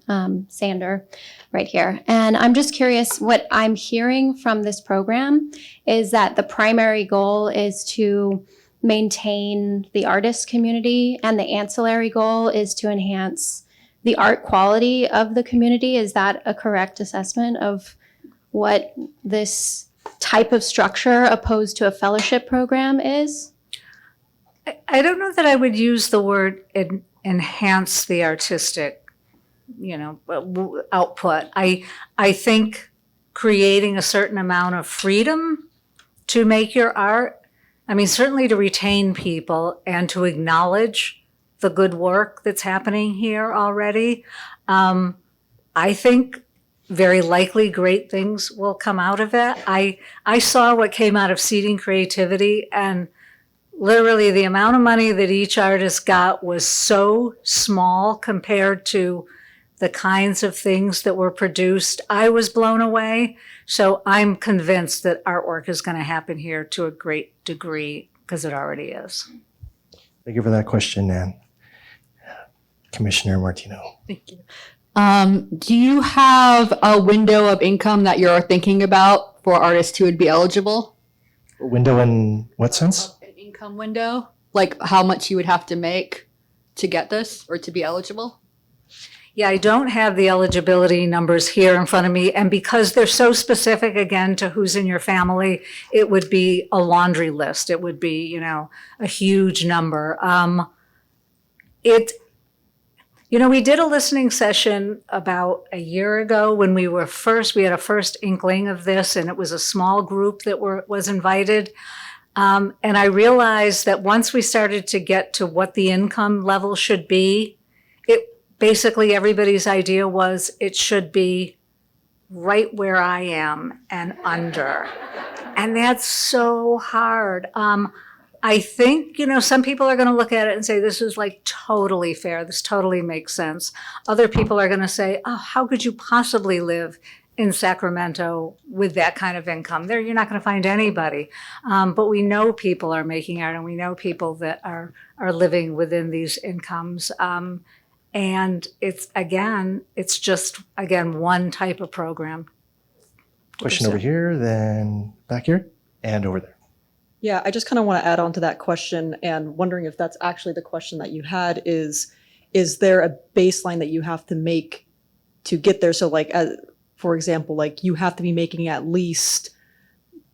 Sander right here. And I'm just curious, what I'm hearing from this program is that the primary goal is to maintain the artist community, and the ancillary goal is to enhance the art quality of the community. Is that a correct assessment of what this type of structure opposed to a fellowship program is? I don't know that I would use the word enhance the artistic, output. I think creating a certain amount of freedom to make your art, certainly to retain people and to acknowledge the good work that's happening here already. I think very likely great things will come out of it. I saw what came out of Seeding Creativity, and literally the amount of money that each artist got was so small compared to the kinds of things that were produced. I was blown away. So I'm convinced that artwork is going to happen here to a great degree, because it already is. Thank you for that question, Nan. Commissioner Martino. Thank you. Do you have a window of income that you're thinking about for artists who would be eligible? Window in what sense? An income window? Like how much you would have to make to get this or to be eligible? Yeah, I don't have the eligibility numbers here in front of me. And because they're so specific, again, to who's in your family, it would be a laundry list. It would be, a huge number. We did a listening session about a year ago when we had a first inkling of this, and it was a small group that was invited. And I realized that once we started to get to what the income level should be, basically everybody's idea was it should be right where I am and under. And that's so hard. I think, some people are going to look at it and say, this is like totally fair. This totally makes sense. Other people are going to say, oh, how could you possibly live in Sacramento with that kind of income? There, you're not going to find anybody. But we know people are making art, and we know people that are living within these incomes. And it's just one type of program. Question over here, then back here, and over there. Yeah, I just kind of want to add on to that question and wondering if that's actually the question that you had is there a baseline that you have to make to get there? So like, for example, like you have to be making at least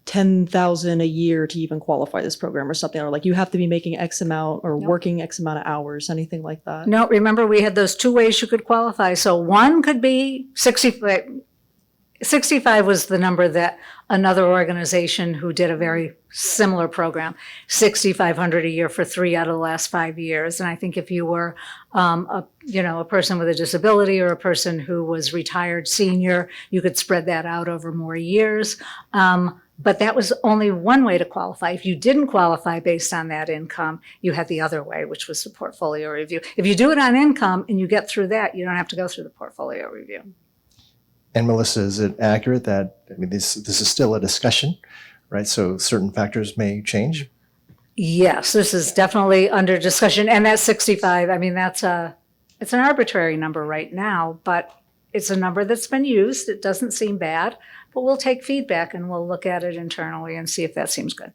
$10,000 a year to even qualify this program or something, or like you have to be making X amount or working X amount of hours, anything like that? No, remember we had those two ways you could qualify. So one could be 65 was the number that another organization who did a very similar program, $6,500 a year for 3 out of the last 5 years. And I think if you were a person with a disability or a person who was retired senior, you could spread that out over more years. But that was only one way to qualify. If you didn't qualify based on that income, you had the other way, which was the portfolio review. If you do it on income and you get through that, you don't have to go through the portfolio review. And Melissa, is it accurate that, this is still a discussion, right? So certain factors may change? Yes, this is definitely under discussion. And that 65, it's an arbitrary number right now, but it's a number that's been used. It doesn't seem bad, but we'll take feedback and we'll look at it internally and see if that seems good.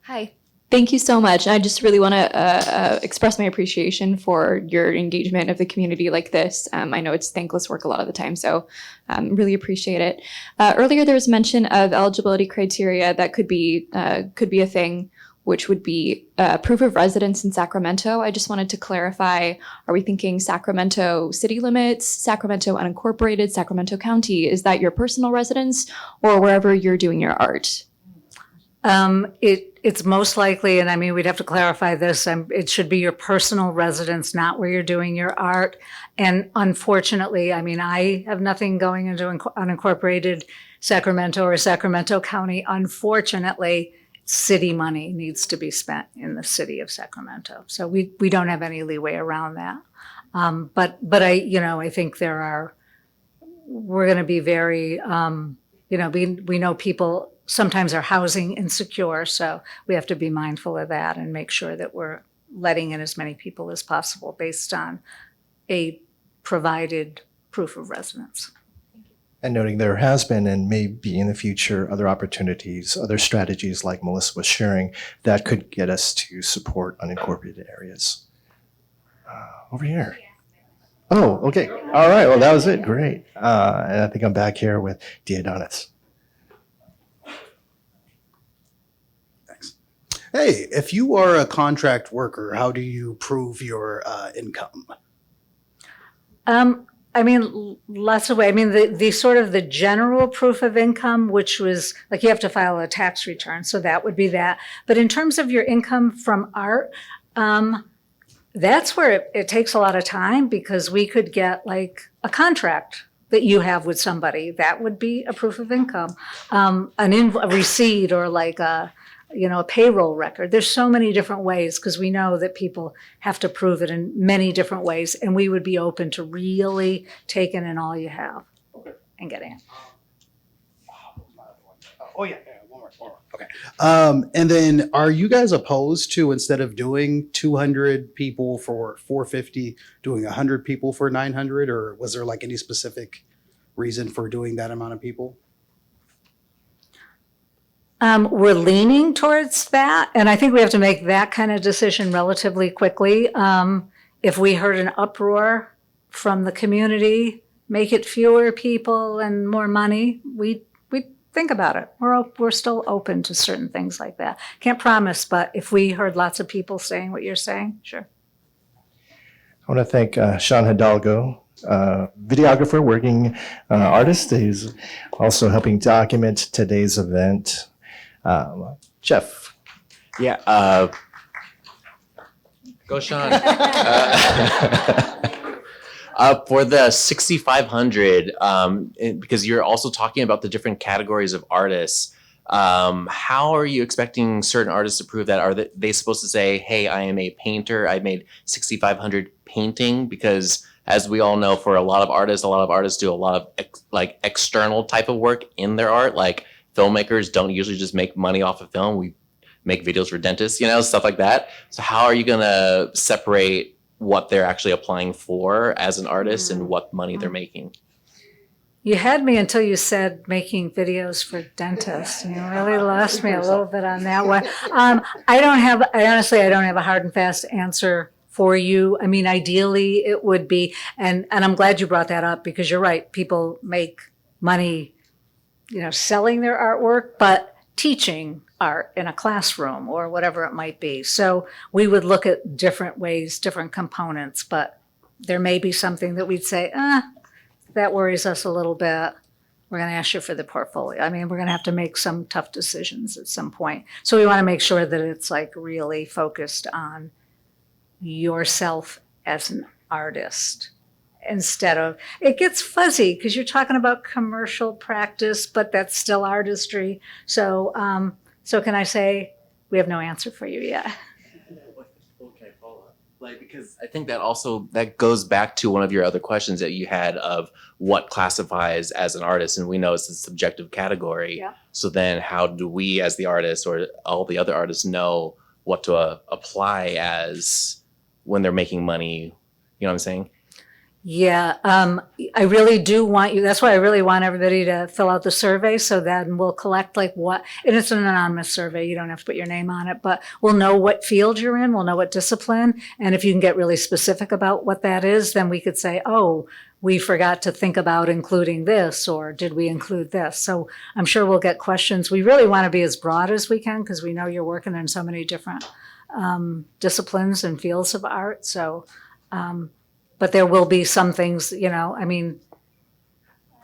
Hi. Thank you so much. I just really want to express my appreciation for your engagement of the community like this. I know it's thankless work a lot of the time, so really appreciate it. Earlier, there was mention of eligibility criteria that could be a thing, which would be proof of residence in Sacramento. I just wanted to clarify, are we thinking Sacramento city limits, Sacramento unincorporated, Sacramento County? Is that your personal residence or wherever you're doing your art? It's most likely, and we'd have to clarify this, it should be your personal residence, not where you're doing your art. And unfortunately, I have nothing going into unincorporated Sacramento or Sacramento County. Unfortunately, city money needs to be spent in the city of Sacramento. So we don't have any leeway around that. But I think we're going to be very, we know people sometimes are housing insecure, so we have to be mindful of that and make sure that we're letting in as many people as possible based on a provided proof of residence. And noting there has been and may be in the future other opportunities, other strategies like Melissa was sharing that could get us to support unincorporated areas. Over here. Oh, okay. All right. Well, that was it. Great. And I think I'm back here with Diodonis. Hey, if you are a contract worker, how do you prove your income? Lots of ways. The sort of the general proof of income, which was like you have to file a tax return, so that would be that. But in terms of your income from art, that's where it takes a lot of time, because we could get like a contract that you have with somebody. That would be a proof of income, a receipt, or like a payroll record. There's so many different ways, because we know that people have to prove it in many different ways, and we would be open to really taking in all you have and getting it. Oh, yeah, one more. Okay. And then are you guys opposed to, instead of doing 200 people for 450, doing 100 people for 900? Or was there like any specific reason for doing that amount of people? We're leaning towards that, and I think we have to make that kind of decision relatively quickly. If we heard an uproar from the community, make it fewer people and more money, we think about it. We're still open to certain things like that. Can't promise, but if we heard lots of people saying what you're saying, sure. I want to thank Sean Hidalgo, videographer, working artist. He's also helping document today's event. Jeff. Yeah. Go, Sean. For the 6,500, because you're also talking about the different categories of artists, how are you expecting certain artists to prove that? Are they supposed to say, hey, I am a painter, I made 6,500 painting? Because as we all know, for a lot of artists do a lot of external type of work in their art. Like filmmakers don't usually just make money off of film. We make videos for dentists, stuff like that. So how are you gonna separate what they're actually applying for as an artist and what money they're making? You had me until you said making videos for dentists. You really lost me a little bit on that one. I honestly don't have a hard and fast answer for you. I mean, ideally it would be, and I'm glad you brought that up, because you're right. People make money, selling their artwork, but teaching art in a classroom or whatever it might be. So we would look at different ways, different components, but there may be something that we'd say, that worries us a little bit. We're going to ask you for the portfolio. I mean, we're going to have to make some tough decisions at some point. So we want to make sure that it's really focused on yourself as an artist, instead of, it gets fuzzy because you're talking about commercial practice, but that's still artistry. So can I say we have no answer for you yet? Okay, follow up. Because I think that goes back to one of your other questions that you had of what classifies as an artist, and we know it's a subjective category. Yeah. So then how do we as the artist or all the other artists know what to apply as when they're making money? You know what I'm saying? Yeah, I really do want you, that's why I really want everybody to fill out the survey, so then we'll collect and it's an anonymous survey, you don't have to put your name on it, but we'll know what field you're in, we'll know what discipline, and if you can get really specific about what that is, then we could say, oh, we forgot to think about including this, or did we include this? So I'm sure we'll get questions. We really want to be as broad as we can, because we know you're working in so many different disciplines and fields of art, so but there will be some things,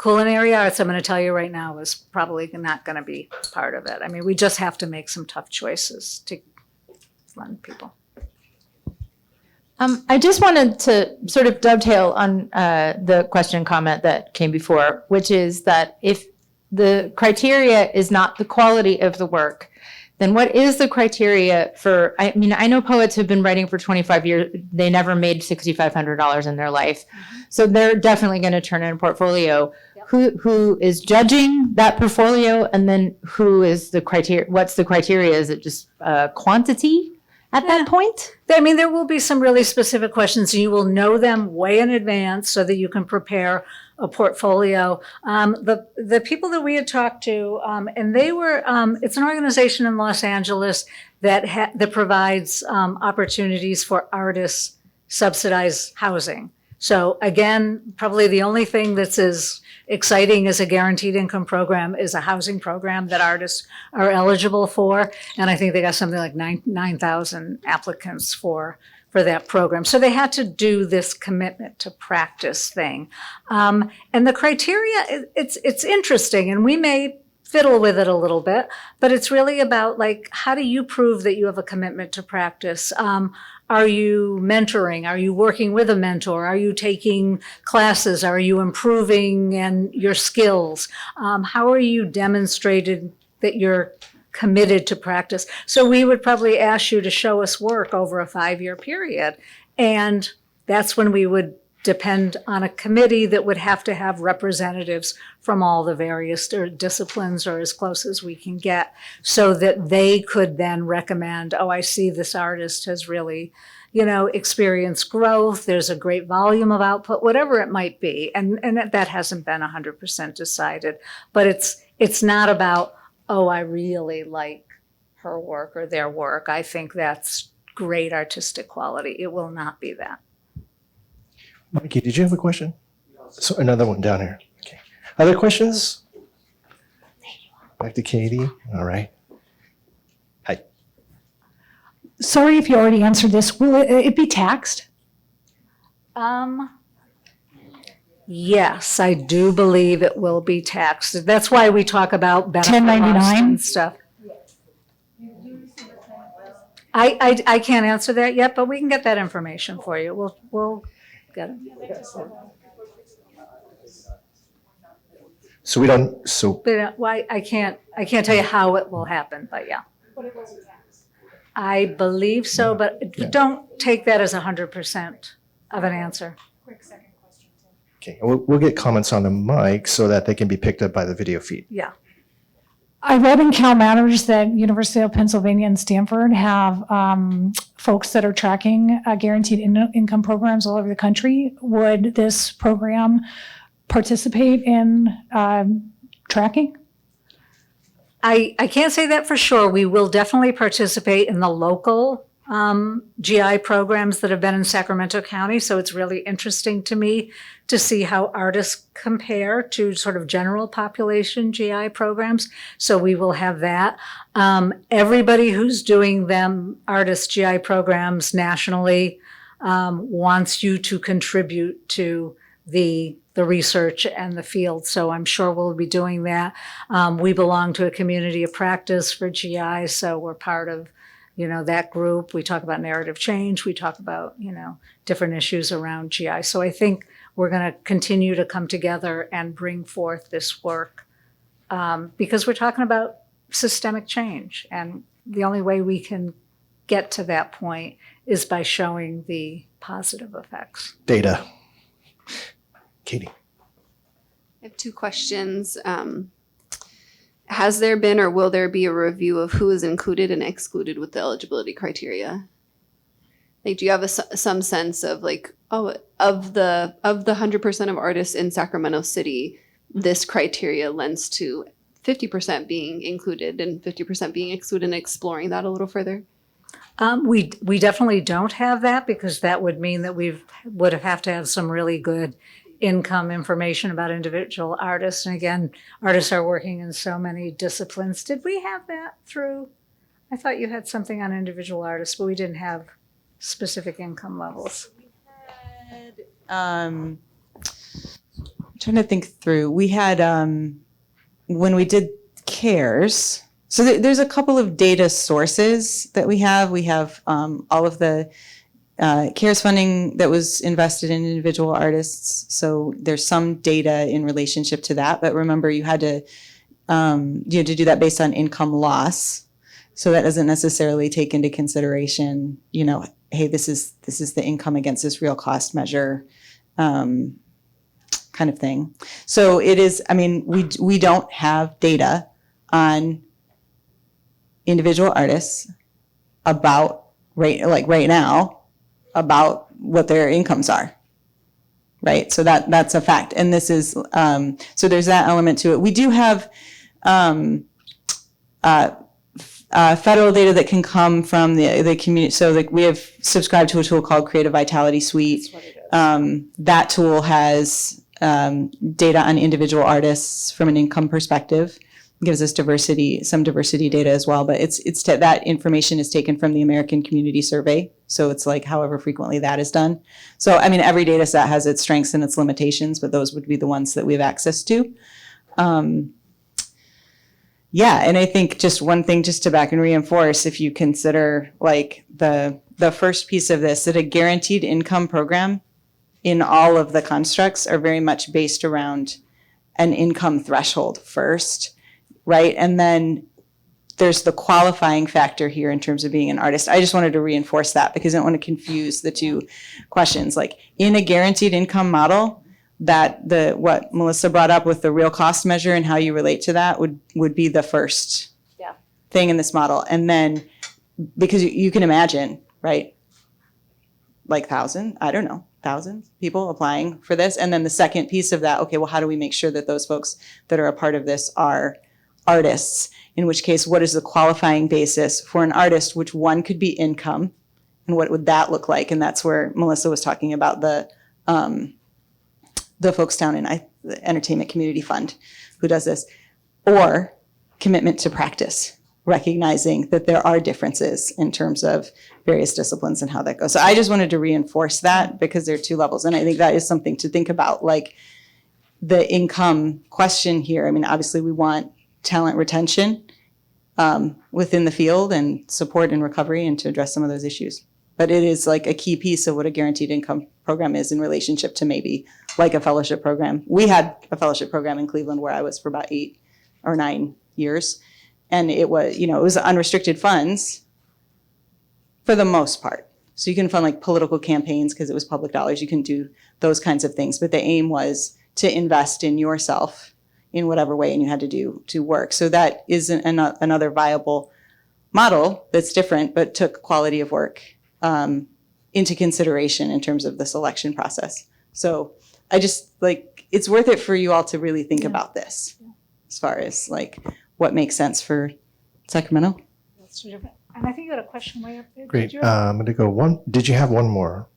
culinary arts, I'm going to tell you right now, is probably not going to be part of it. I mean, we just have to make some tough choices to fund people. I just wanted to sort of dovetail on the question and comment that came before, which is that if the criteria is not the quality of the work, then what is the criteria for, I know poets have been writing for 25 years. They never made $6,500 in their life. So they're definitely going to turn in a portfolio. Yep. Who is judging that portfolio? And then who is the criteria? What's the criteria? Is it just quantity at that point? I mean, there will be some really specific questions, and you will know them way in advance so that you can prepare a portfolio. The people that we had talked to, and they were, it's an organization in Los Angeles that provides opportunities for artists, subsidized housing. So again, probably the only thing that's as exciting as a guaranteed income program is a housing program that artists are eligible for. And I think they got something like 9,000 applicants for that program. So they had to do this commitment to practice thing. And the criteria, it's interesting, and we may fiddle with it a little bit, but it's really about how do you prove that you have a commitment to practice? Are you mentoring? Are you working with a mentor? Are you taking classes? Are you improving your skills? How are you demonstrated that you're committed to practice? So we would probably ask you to show us work over a 5-year period. And that's when we would depend on a committee that would have to have representatives from all the various disciplines, or as close as we can get, so that they could then recommend, oh, I see this artist has really, experienced growth. There's a great volume of output, whatever it might be. And that hasn't been 100% decided, but it's not about, oh, I really like her work or their work. I think that's great artistic quality. It will not be that. Mikey, did you have a question? So another one down here. Okay. Other questions? Back to Katie. All right. Hi. Sorry if you already answered this. Will it be taxed? Yes, I do believe it will be taxed. That's why we talk about benefit 1099 and stuff. I can't answer that yet, but we can get that information for you. We'll get it. So we don't, so But why I can't tell you how it will happen, but yeah. I believe so, but don't take that as 100% of an answer. okay, we'll get comments on the mic so that they can be picked up by the video feed. Yeah. I read in Cal Matters that University of Pennsylvania and Stanford have folks that are tracking guaranteed income programs all over the country. Would this program participate in tracking? I can't say that for sure. We will definitely participate in the local GI programs that have been in Sacramento County. So it's really interesting to me to see how artists compare to sort of general population GI programs. So we will have that. Everybody who's doing them artist GI programs nationally wants you to contribute to the research and the field. So I'm sure we'll be doing that. We belong to a community of practice for GI, so we're part of that group. We talk about narrative change. We talk about, different issues around GI. So I think we're going to continue to come together and bring forth this work because we're talking about systemic change. And the only way we can get to that point is by showing the positive effects. Data. Katie. I have two questions. Has there been or will there be a review of who is included and excluded with the eligibility criteria? Like, do you have some sense of of the 100% of artists in Sacramento City, this criteria lends to 50% being included and 50% being excluded, and exploring that a little further? We definitely don't have that, because that would mean that we would have to have some really good income information about individual artists. And again, artists are working in so many disciplines. Did we have that through? I thought you had something on individual artists, but we didn't have specific income levels. I'm trying to think through. We had, when we did CARES, so there's a couple of data sources that we have. We have all of the CARES funding that was invested in individual artists. So there's some data in relationship to that. But remember, you had to do that based on income loss. So that doesn't necessarily take into consideration, hey, this is the income against this real cost measure kind of thing. So it is, we don't have data on individual artists about right now about what their incomes are, right? So that's a fact. And this is, so there's that element to it. We do have federal data that can come from the community. So we have subscribed to a tool called Creative Vitality Suite. That tool has data on individual artists from an income perspective. It gives us some diversity data as well, but that information is taken from the American Community Survey. So it's however frequently that is done. So, every data set has its strengths and its limitations, but those would be the ones that we have access to. Yeah, and I think just one thing just to back and reinforce, if you consider the first piece of this, that a guaranteed income program in all of the constructs are very much based around an income threshold first, right? And then there's the qualifying factor here in terms of being an artist. I just wanted to reinforce that because I don't want to confuse the two questions. Like in a guaranteed income model, that what Melissa brought up with the real cost measure and how you relate to that would be the first thing in this model. And then because you can imagine, right? Like thousands people applying for this. And then the second piece of that, okay, well, how do we make sure that those folks that are a part of this are artists? In which case, what is the qualifying basis for an artist, which one could be income, and what would that look like? And that's where Melissa was talking about the folks down in the Entertainment Community Fund who does this, or commitment to practice, recognizing that there are differences in terms of various disciplines and how that goes. So I just wanted to reinforce that because there are two levels. And I think that is something to think about, like the income question here. I mean, obviously we want talent retention within the field and support and recovery and to address some of those issues. But it is like a key piece of what a guaranteed income program is in relationship to maybe like a fellowship program. We had a fellowship program in Cleveland where I was for about 8 or 9 years. And it was, it was unrestricted funds for the most part. So you can fund like political campaigns because it was public dollars. You can do those kinds of things. But the aim was to invest in yourself in whatever way and you had to do to work. So that is another viable model that's different, but took quality of work into consideration in terms of the selection process. So I just it's worth it for you all to really think about this as far as what makes sense for Sacramento. And I think you had a question way up there. Great. I'm going to go one. Did you have one more?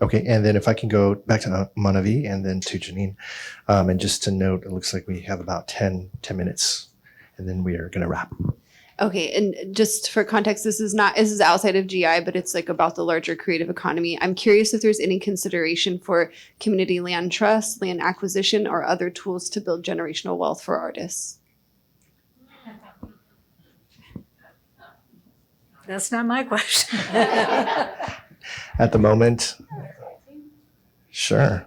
Okay. And then if I can go back to Manavi and then to Janine. And just to note, it looks like we have about 10 minutes and then we are going to wrap. Okay, and just for context, this is outside of GI, but it's about the larger creative economy. I'm curious if there's any consideration for community land trust, land acquisition, or other tools to build generational wealth for artists. That's not my question. At the moment, sure.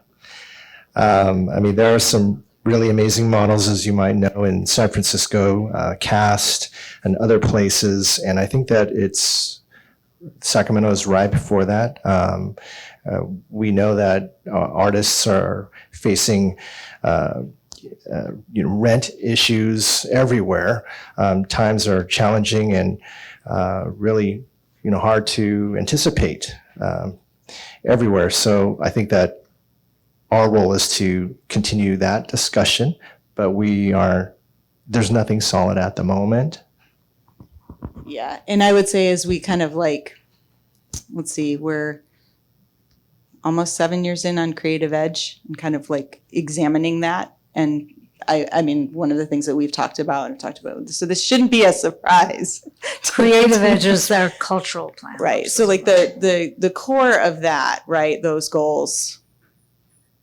I mean, there are some really amazing models, as you might know, in San Francisco, CAST, and other places. And I think that Sacramento is ripe for that. We know that artists are facing rent issues everywhere. Times are challenging and really hard to anticipate everywhere. So I think that our role is to continue that discussion, but there's nothing solid at the moment. Yeah, and I would say as we kind of let's see, we're almost 7 years in on Creative Edge and kind of examining that. And I mean, one of the things that we've talked about, so this shouldn't be a surprise. Creative Edge is their cultural plan. Right. So the core of that, right, those goals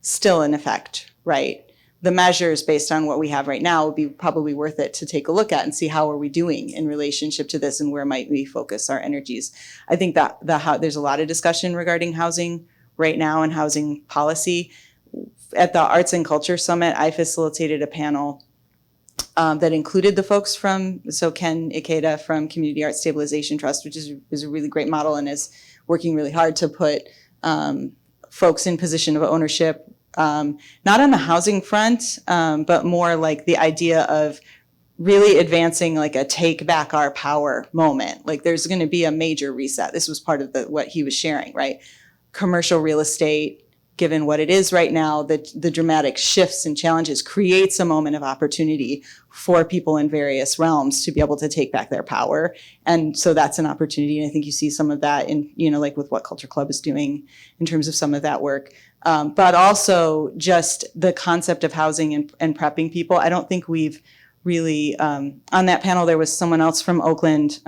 still in effect, right? The measures based on what we have right now would be probably worth it to take a look at and see how are we doing in relationship to this and where might we focus our energies. I think that there's a lot of discussion regarding housing right now and housing policy. At the Arts and Culture Summit, I facilitated a panel that included the folks Ken Ikeda from Community Art Stabilization Trust, which is a really great model and is working really hard to put folks in position of ownership, not on the housing front, but more the idea of really advancing a take back our power moment. There's going to be a major reset. This was part of what he was sharing, right? Commercial real estate, given what it is right now, the dramatic shifts and challenges creates a moment of opportunity for people in various realms to be able to take back their power. And so that's an opportunity. And I think you see some of that in, with what Culture Club is doing in terms of some of that work. But also just the concept of housing and prepping people. I don't think we've really, on that panel, there was someone else from Oakland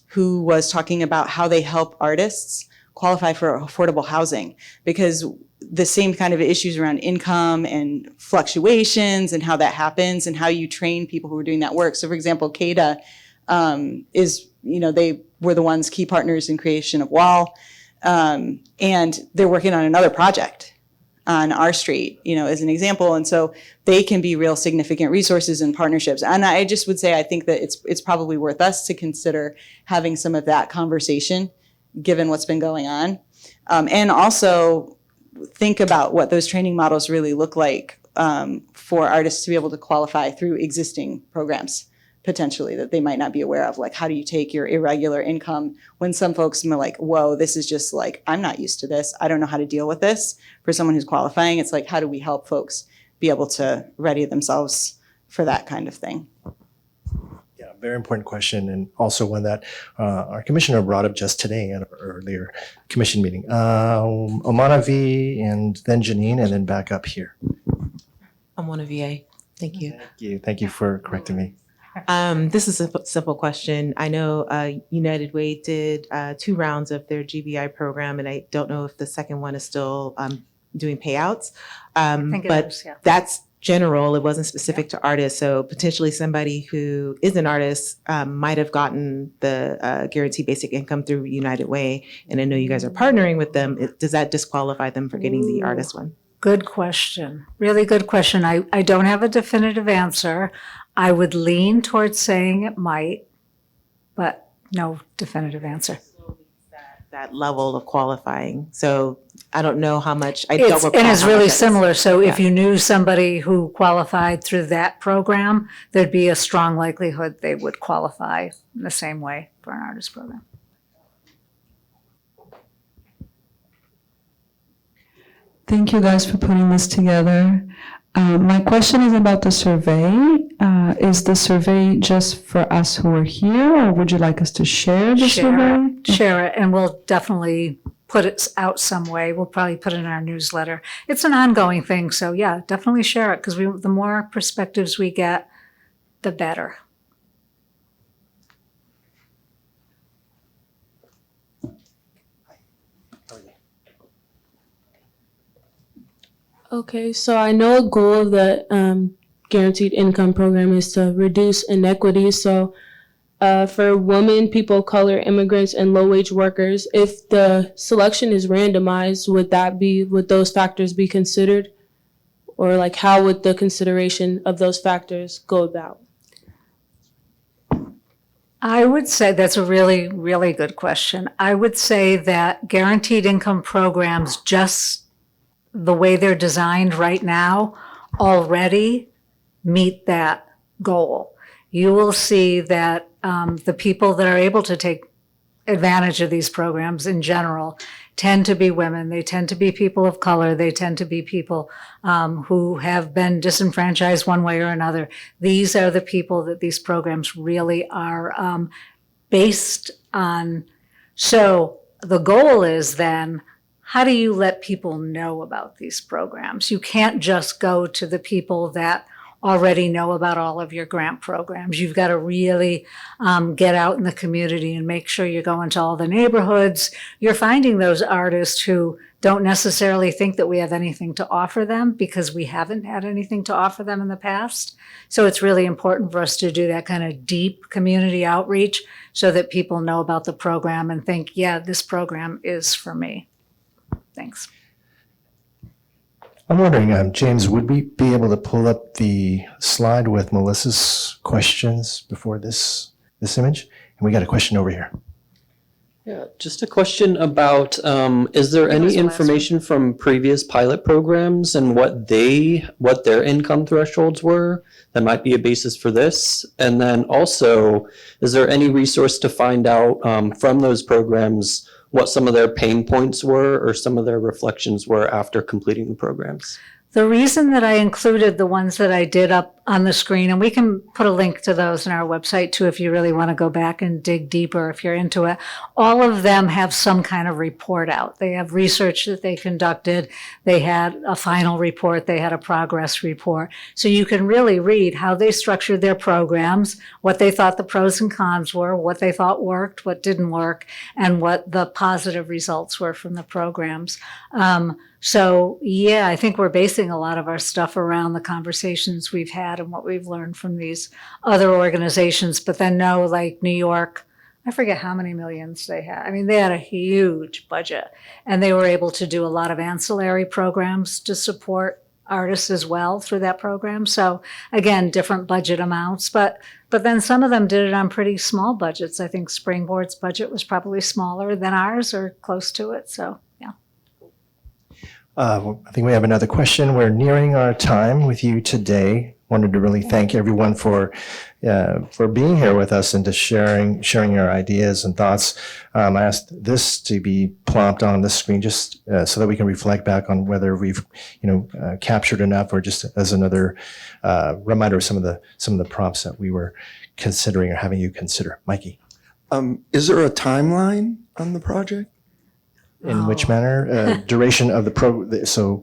who was talking about how they help artists qualify for affordable housing, because the same kind of issues around income and fluctuations and how that happens and how you train people who are doing that work. So for example, CADA they were the key partners in creation of Wall, and they're working on another project on our street, as an example. And so they can be real significant resources and partnerships. And I just would say, I think that it's probably worth us to consider having some of that conversation, given what's been going on. And also think about what those training models really look like for artists to be able to qualify through existing programs, potentially, that they might not be aware of. Like, how do you take your irregular income when some folks are like, whoa, this is just like, I'm not used to this. I don't know how to deal with this. For someone who's qualifying, it's like, how do we help folks be able to ready themselves for that kind of thing? Yeah, very important question, and also one that our commissioner brought up just today at an earlier commission meeting. Omana V, and then Janine, and then back up here. I'm one of VA. Thank you. Thank you for correcting me. This is a simple question. I know United Way did 2 rounds of their GBI program, and I don't know if the second one is still doing payouts. think it But is, yeah. that's general. It wasn't specific to artists. So potentially somebody who is an artist might have gotten the guaranteed basic income through United Way. And I know you guys are partnering with them. Does that disqualify them for getting the artist one? Good question. Really good question. I don't have a definitive answer. I would lean towards saying it might, but no definitive answer. That level of qualifying. So I don't know how much. And it's really similar. So if you knew somebody who qualified through that program, there'd be a strong likelihood they would qualify in the same way for an artist program. Thank you guys for putting this together. My question is about the survey. Is the survey just for us who are here, or would you like us to share the survey? Share it, and we'll definitely put it out some way. We'll probably put it in our newsletter. It's an ongoing thing, so yeah, definitely share it, because the more perspectives we get, the better. Okay, so I know a goal of the guaranteed income program is to reduce inequities. So for women, people of color, immigrants, and low-wage workers, if the selection is randomized, would those factors be considered? Or like, how would the consideration of those factors go about? I would say that's a really, really good question. I would say that guaranteed income programs, just the way they're designed right now, already meet that goal. You will see that the people that are able to take advantage of these programs in general tend to be women. They tend to be people of color. They tend to be people who have been disenfranchised one way or another. These are the people that these programs really are based on. So the goal is then, how do you let people know about these programs? You can't just go to the people that already know about all of your grant programs. You've got to really get out in the community and make sure you're going to all the neighborhoods. You're finding those artists who don't necessarily think that we have anything to offer them because we haven't had anything to offer them in the past. So it's really important for us to do that kind of deep community outreach so that people know about the program and think, yeah, this program is for me. Thanks. I'm wondering, James, would we be able to pull up the slide with Melissa's questions before this image? And we got a question over here. Yeah, just a question about, is there any information from previous pilot programs and what their income thresholds were that might be a basis for this? And then also, is there any resource to find out from those programs what some of their pain points were or some of their reflections were after completing the programs? The reason that I included the ones that I did up on the screen, and we can put a link to those on our website too if you really want to go back and dig deeper if you're into it. All of them have some kind of report out. They have research that they conducted. They had a final report. They had a progress report. So you can really read how they structured their programs, what they thought the pros and cons were, what they thought worked, what didn't work, and what the positive results were from the programs. So yeah, I think we're basing a lot of our stuff around the conversations we've had and what we've learned from these other organizations. But then no, like New York I forget how many millions they had. I mean, they had a huge budget, and they were able to do a lot of ancillary programs to support artists as well through that program. So again, different budget amounts, but then some of them did it on pretty small budgets. I think Springboard's budget was probably smaller than ours or close to it. So yeah. I think we have another question. We're nearing our time with you today. Wanted to really thank everyone for being here with us and to sharing your ideas and thoughts. I asked this to be plopped on the screen just so that we can reflect back on whether we've captured enough, or just as another reminder of some of the prompts that we were considering or having you consider. Mikey, is there a timeline on the project? In which manner? Duration of the so.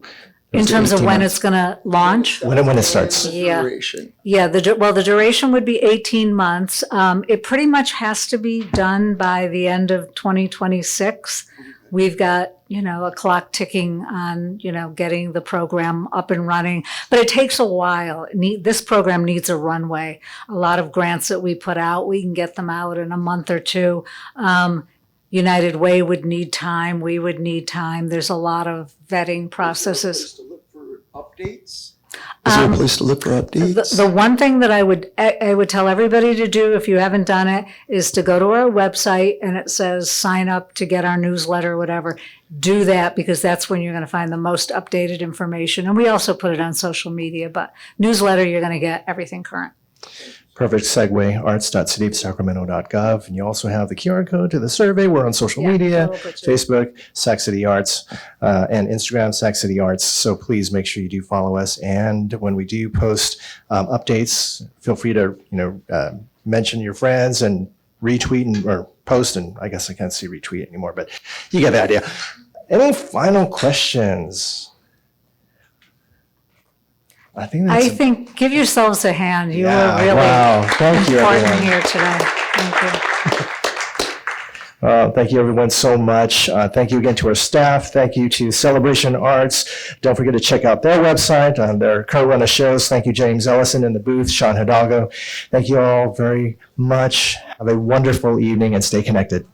In terms of 18 when months. it's going to launch? When it starts. Yeah. Duration. Yeah, the duration would be 18 months. It pretty much has to be done by the end of 2026. We've got, a clock ticking on, getting the program up and running, but it takes a while. This program needs a runway. A lot of grants that we put out, we can get them out in a month or two. United Way would need time. We would need time. There's a lot of vetting processes. To look for updates? Is there a place to look for updates? The one thing that I would tell everybody to do if you haven't done it is to go to our website, and it says sign up to get our newsletter or whatever. Do that, because that's when you're going to find the most updated information. And we also put it on social media, but newsletter, you're going to get everything current. Perfect segue, arts.cityofsacramento.gov. And you also have the QR code to the survey. We're on social media, Facebook, Sac City Arts, and Instagram, Sac City Arts. So please make sure you do follow us. And when we do post updates, feel free to mention your friends and retweet or post. And I guess I can't see retweet anymore, but you get the idea. Any final questions? I think give yourselves a hand. You Yeah, were really wow. Thank you, important everyone. here today. Thank you. Thank you, everyone, so much. Thank you again to our staff. Thank you to Celebration Arts. Don't forget to check out their website on their co-run of shows. Thank you, James Ellison in the booth, Sean Hidalgo. Thank you all very much. Have a wonderful evening and stay connected.